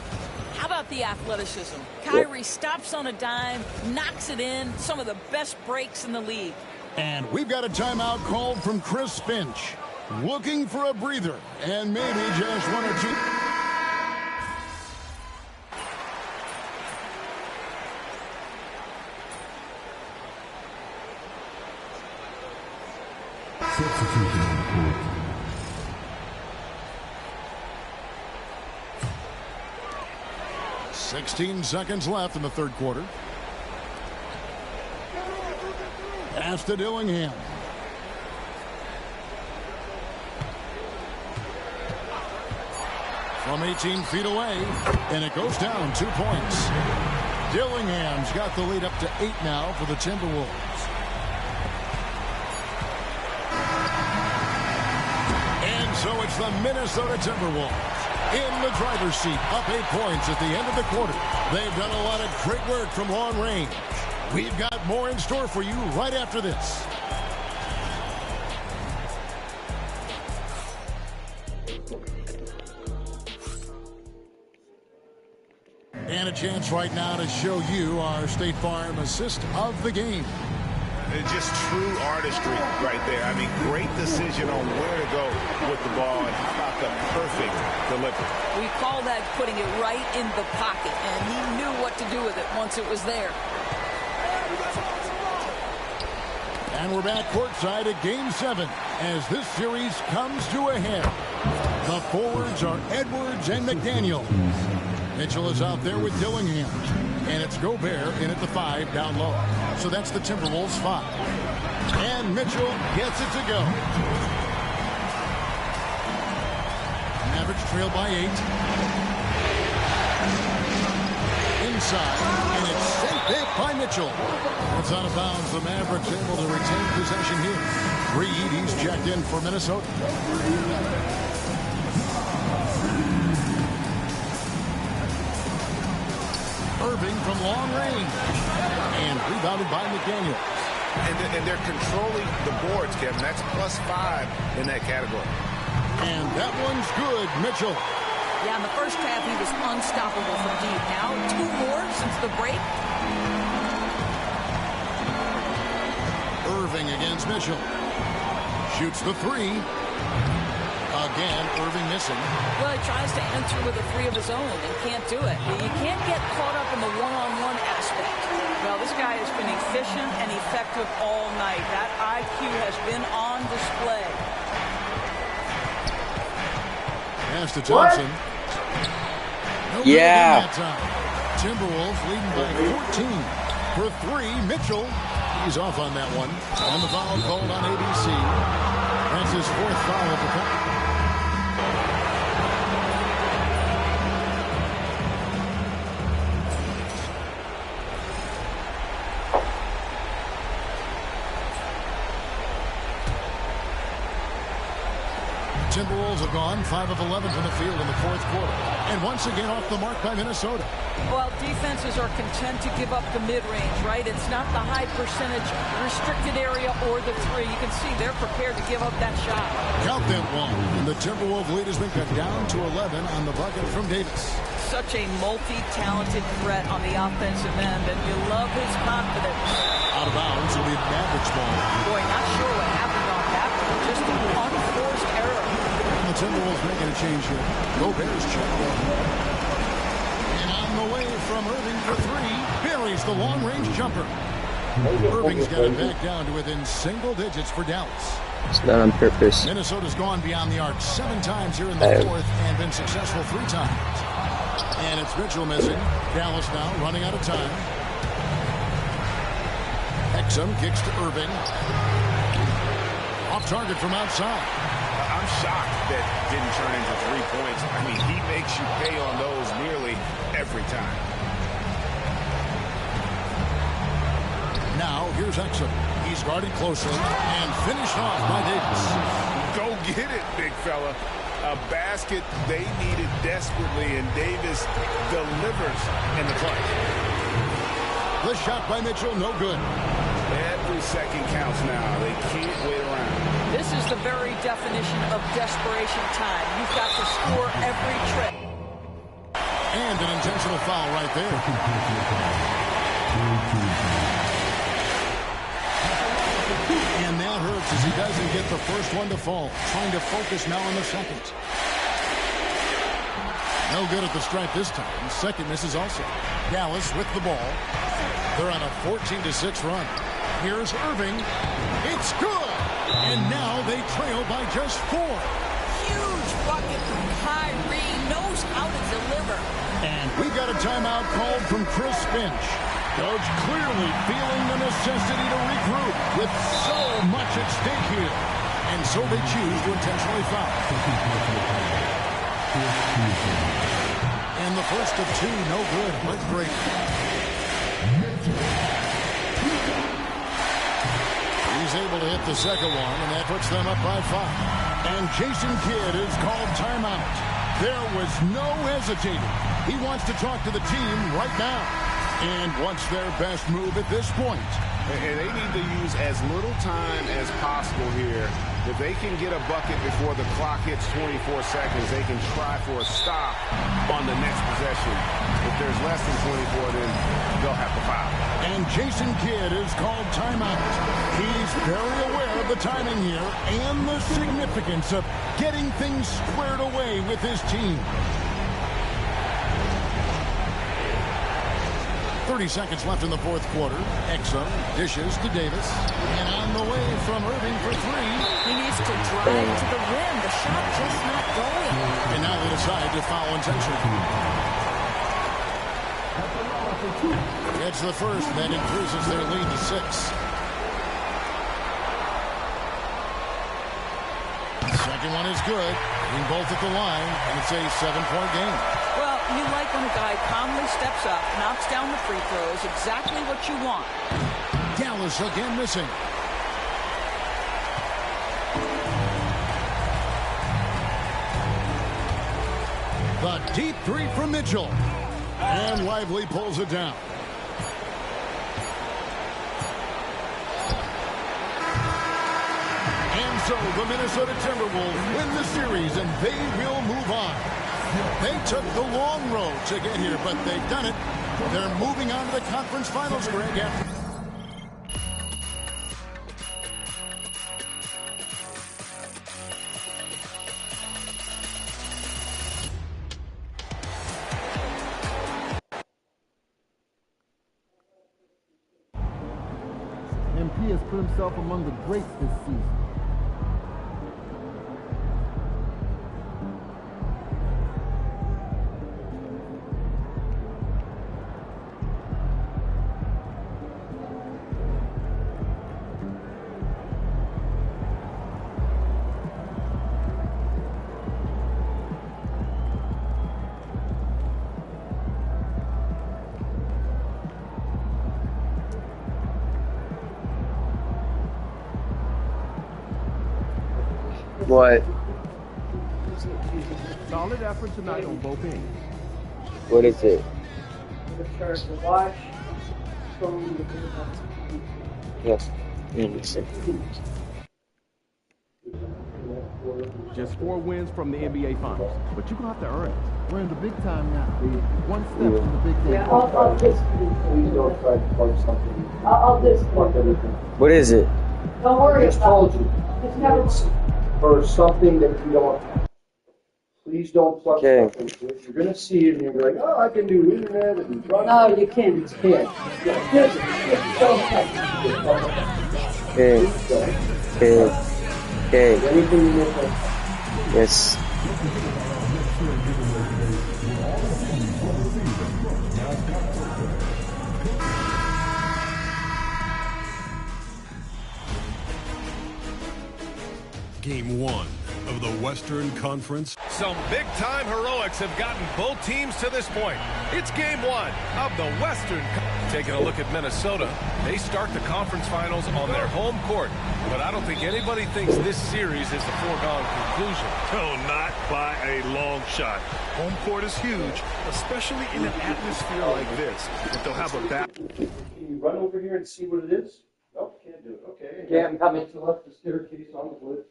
How about the athleticism? Kyrie stops on a dime, knocks it in. Some of the best breaks in the league. And we've got a timeout called from Chris Finch. Looking for a breather. And maybe just 1 or 2. Substitution on court. $16 seconds left in the third quarter. Pass to Dillingham. From 18 feet away, and it goes down 2 points. Dillingham's got the lead up to 8 now for the Timberwolves. And so it's the Minnesota Timberwolves in the driver's seat, up 8 points at the end of the quarter. They've done a lot of great work from long range. We've got more in store for you right after this. And a chance right now to show you our State Farm assist of the game. It's just true artistry right there. I mean, great decision on where to go with the ball, and how about the perfect delivery. We call that putting it right in the pocket, and he knew what to do with it once it was there. And we're back courtside at Game 7 as this series comes to a head. The forwards are Edwards and McDaniel. Mitchell is out there with Dillingham. And it's Gobert in at the 5 down low. So that's the Timberwolves 5. And Mitchell gets it to go. Mavericks trail by 8. Inside, and it's sent back by Mitchell. It's out of bounds. The Mavericks able to retain possession here. Reed, he's checked in for Minnesota. Irving from long range. And rebounded by McDaniel. And they're controlling the boards, Kevin. That's +5 in that category. And that one's good, Mitchell. Yeah, in the first half, he was unstoppable from deep. Now, 2 more since the break. Irving against Mitchell. Shoots the 3. Again, Irving missing. Well, he tries to enter with a 3 of his own and can't do it. You can't get caught up in the one-on-one aspect. Well, this guy has been efficient and effective all night. That IQ has been on display. Pass to Thompson. No yeah. that time. Timberwolves leading by 14. For 3, Mitchell. He's off on that one. And the foul called on ABC. That's his 4th foul of the quarter. Timberwolves have gone 5 of 11 from the field in the 4th quarter. And once again off the mark by Minnesota. Well, defenses are content to give up the mid-range, right? It's not the high percentage restricted area or the 3. You can see they're prepared to give up that shot. Count that one. And the Timberwolves lead has been cut down to 11 on the bucket from Davis. Such a multi-talented threat on the offensive end, and you love his confidence. Out of bounds will be Mavericks ball. Boy, not sure what happened on that one. Just an unforced error. The Timberwolves making a change here. Gobert's checked in. And on the way from Irving for 3. Buries the long-range jumper. Irving's got it back down to within single digits for Dallas. It's not on purpose. Minnesota's gone beyond the arc 7 times here in the 4th and been successful 3 times. And it's Mitchell missing. Dallas now running out of time. Exum kicks to Irving. Off target from outside. I I'm shocked that didn't turn into 3 points. I mean, he makes you pay on those nearly every time. Now, here's Exum. He's guarded closely and finished off by Davis. Go get it, big fella. A basket they needed desperately, and Davis delivers in the clutch. The shot by Mitchell, no good. Every second counts now. They can't wait around. This is the very definition of desperation time. You've got to score every trip. And an intentional foul right there. And that hurts as he doesn't get the first one to fall. Trying to focus now on the second. No good at the stripe this time. Second misses also. Dallas with the ball. They're on a 14-6 run. Here's Irving. It's good. And now they trail by just 4. Huge bucket from Kyrie. Knows how to deliver. And we've got a timeout called from Chris Finch. Coach clearly feeling the necessity to regroup with so much at stake here. And so they choose to intentionally foul. And the first of 2, no good. Let's break. He's able to hit the second one, and that puts them up by 5. And Jason Kidd is called timeout. There was no hesitating. He wants to talk to the team right now. And wants their best move at this point. And they need to use as little time as possible here. If they can get a bucket before the clock hits 24 seconds, they can try for a stop on the next possession. If there's less than 24, then they'll have to foul. And Jason Kidd is called timeout. He's very aware of the timing here and the significance of getting things squared away with his team. 30 seconds left in the fourth quarter. Exum dishes to Davis. And on the way from Irving for 3. He needs to drive to the rim. The shot just not going. And now they decide to foul intentionally. Gets the first, then increases their lead to 6. Second one is good. Being both at the line, and it's a 7-point game. Well, you like when a guy calmly steps up, knocks down the free throws, exactly what you want. Dallas again missing. The deep 3 from Mitchell. And Lively pulls it down. And so the Minnesota Timberwolves win the series, and they will move on. They took the long road to get here, but they've done it. They're moving on to the conference finals, Greg. MP has put himself among the greats this season. What? Solid effort tonight on both ends. What is it? Yes. Just 4 wins from the NBA Finals, but you're going to have to earn it. We're in the big time now. One step in the big game. Yeah, I'll just please don't try to plug something. I'll just plug everything. What is it? Don't worry. I just told you. It's never. For something that you don't. Please don't plug something. You're going to see it and you're like, oh, I can do internet and run. No, you can't. You can't. Okay. Anything you make. Yes. Game 1 of the Western Conference. Some big-time heroics have gotten both teams to this point. It's game one of the Western. Taking a look at Minnesota, they start the conference finals on their home court. But I don't think anybody thinks this series is a foregone conclusion. No, not by a long shot. Home court is huge, especially in an atmosphere like this. If they'll have a back. Can you run over here and see what it is? Nope, can't do it. Okay. Yeah, I'm coming. To left the staircase on the wood.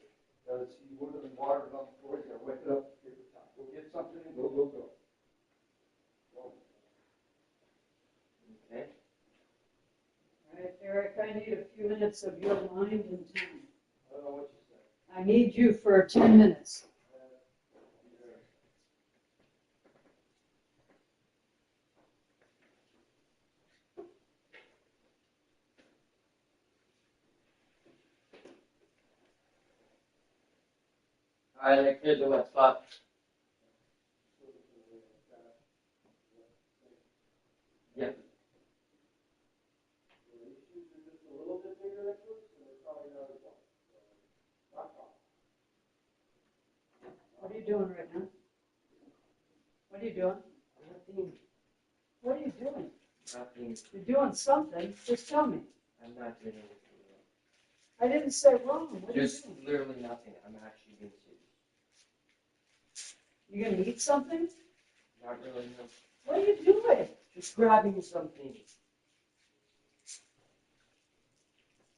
See wood and water on the floor. You gotta wake it up. Go get something and go. Okay. All right, Eric, I need a few minutes of your mind and time. I don't know what you said. I need you for 10 minutes. All right, I cleared the wet spot. Yep. What are you doing right now? What are you doing? Nothing. What are you doing? Nothing. You're doing something. Just tell me. I'm not doing anything. I didn't say wrong. What are you Just doing? literally nothing. I'm actually being serious. You gonna eat something? Not really, no. What are you doing? Just grabbing something.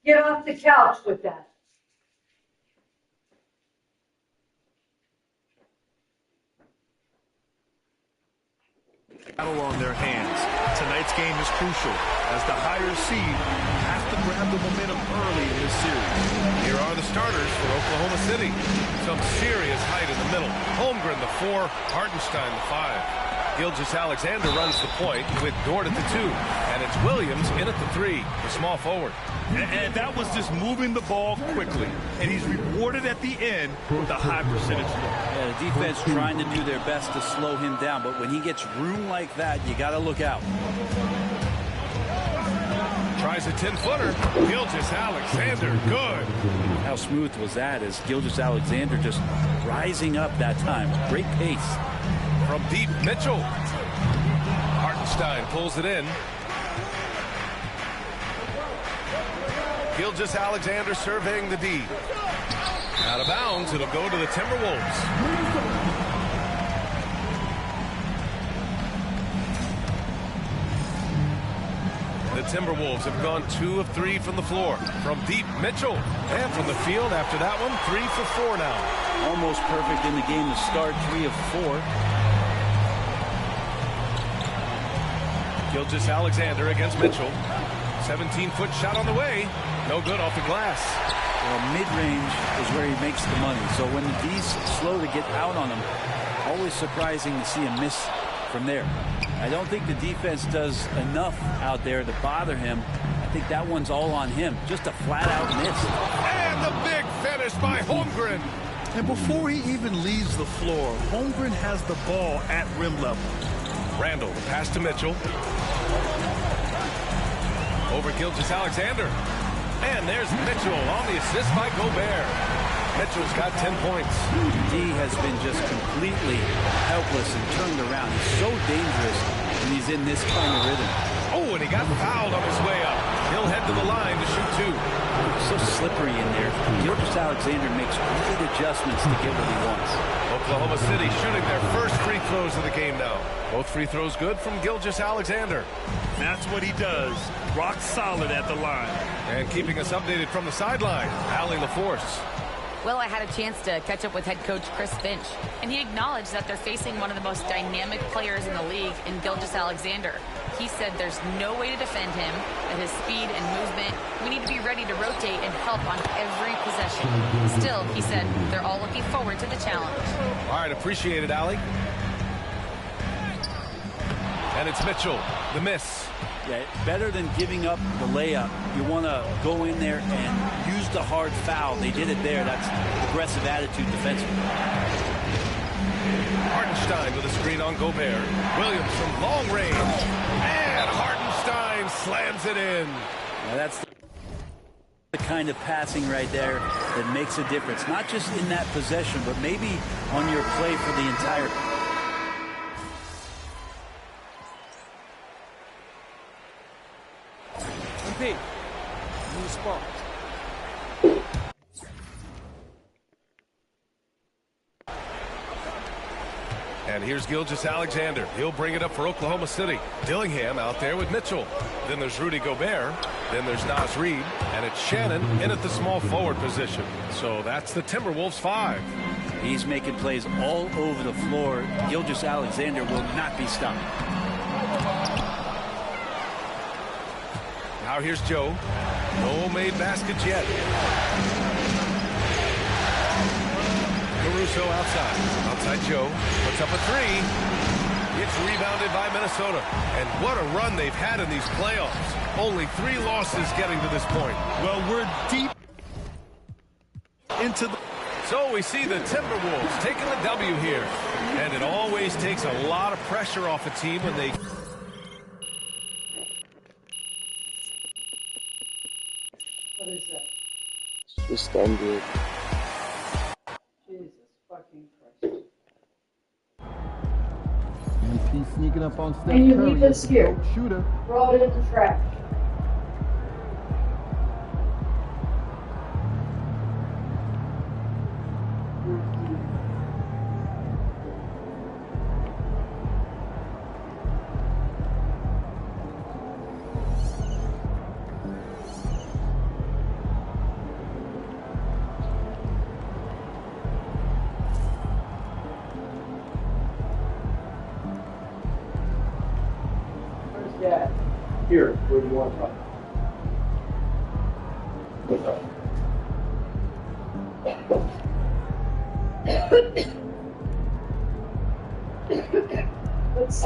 Get off the couch with that. Battle on their hands. Tonight's game is crucial as the higher seed has to grab the momentum early in this series. Here are the starters for Oklahoma City. Some serious height in the middle. Holmgren, the 4. Hartenstein, the 5. Gilgeous-Alexander runs the point with Dort at the 2. And it's Williams in at the 3, the small forward. And that was just moving the ball quickly. And he's rewarded at the end with a high percentage. Yeah, the defense trying to do their best to slow him down. But when he gets room like that, you got to look out. Tries a 10-footer. Gilgeous-Alexander, good. How smooth was that as Gilgeous-Alexander just rising up that time. Great pace. From deep, Mitchell. Hartenstein pulls it in. Gilgeous-Alexander surveying the D. Out of bounds, it'll go to the Timberwolves. The Timberwolves have gone 2 of 3 from the floor. From deep, Mitchell. And from the field after that one, 3 for 4 now. Almost perfect in the game to start, 3 of 4. Gilgeous-Alexander against Mitchell. 17-foot shot on the way. No good off the glass. Well, mid-range is where he makes the money. So when the D's slow to get out on him, always surprising to see him miss from there. I don't think the defense does enough out there to bother him. I think that one's all on him. Just a flat-out miss. And the big finish by Holmgren. And before he even leaves the floor, Holmgren has the ball at rim level. Randall, the pass to Mitchell. Over Gilgeous-Alexander. And there's Mitchell on the assist by Gobert. Mitchell's got 10 points. D has been just completely helpless and turned around. He's so dangerous when he's in this kind of rhythm. Oh, and he got fouled on his way up. He'll head to the line to shoot 2. So slippery in there. Gilgeous-Alexander makes great adjustments to get what he wants. Oklahoma City shooting their first free throws of the game now. Both free throws good from Gilgeous-Alexander. That's what he does. Rock solid at the line. And keeping us updated from the sideline, Allie LaForce. Well, I had a chance to catch up with head coach Chris Finch, and he acknowledged that they're facing one of the most dynamic players in the league in Gilgeous-Alexander. He said there's no way to defend him, that his speed and movement, we need to be ready to rotate and help on every possession. Still, he said, they're all looking forward to the challenge. All right, appreciate it, Allie. And it's Mitchell, the miss. Yeah, better than giving up the layup. You want to go in there and use the hard foul. They did it there. That's aggressive attitude defensively. Hartenstein with a screen on Gobert. Williams from long range. And Hartenstein slams it in. Now that's the kind of passing right there that makes a difference. Not just in that possession, but maybe on your play for the entire. Pete, new spot. And here's Gilgeous-Alexander. He'll bring it up for Oklahoma City. Dillingham out there with Mitchell. Then there's Rudy Gobert. Then there's Naz Reid. And it's Shannon in at the small forward position. So that's the Timberwolves 5. He's making plays all over the floor. Gilgeous-Alexander will not be stopped. Now here's Joe. No made baskets yet. Caruso outside Joe. Puts up a three. It's rebounded by Minnesota. And what a run they've had in these playoffs. Only 3 losses getting to this point. Well, we're deep into the... So we see the Timberwolves taking the W here. And it always takes a lot of pressure off a team when they... What is that? It's just ended. Jesus fucking Christ. MP sneaking up on Steph Can you Curry leave this as the here? GOAT shooter. Throw it in the trash. Here, where do you want to talk? Let's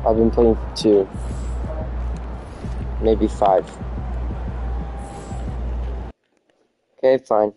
I've been playing for 2. Maybe 5. Okay, fine.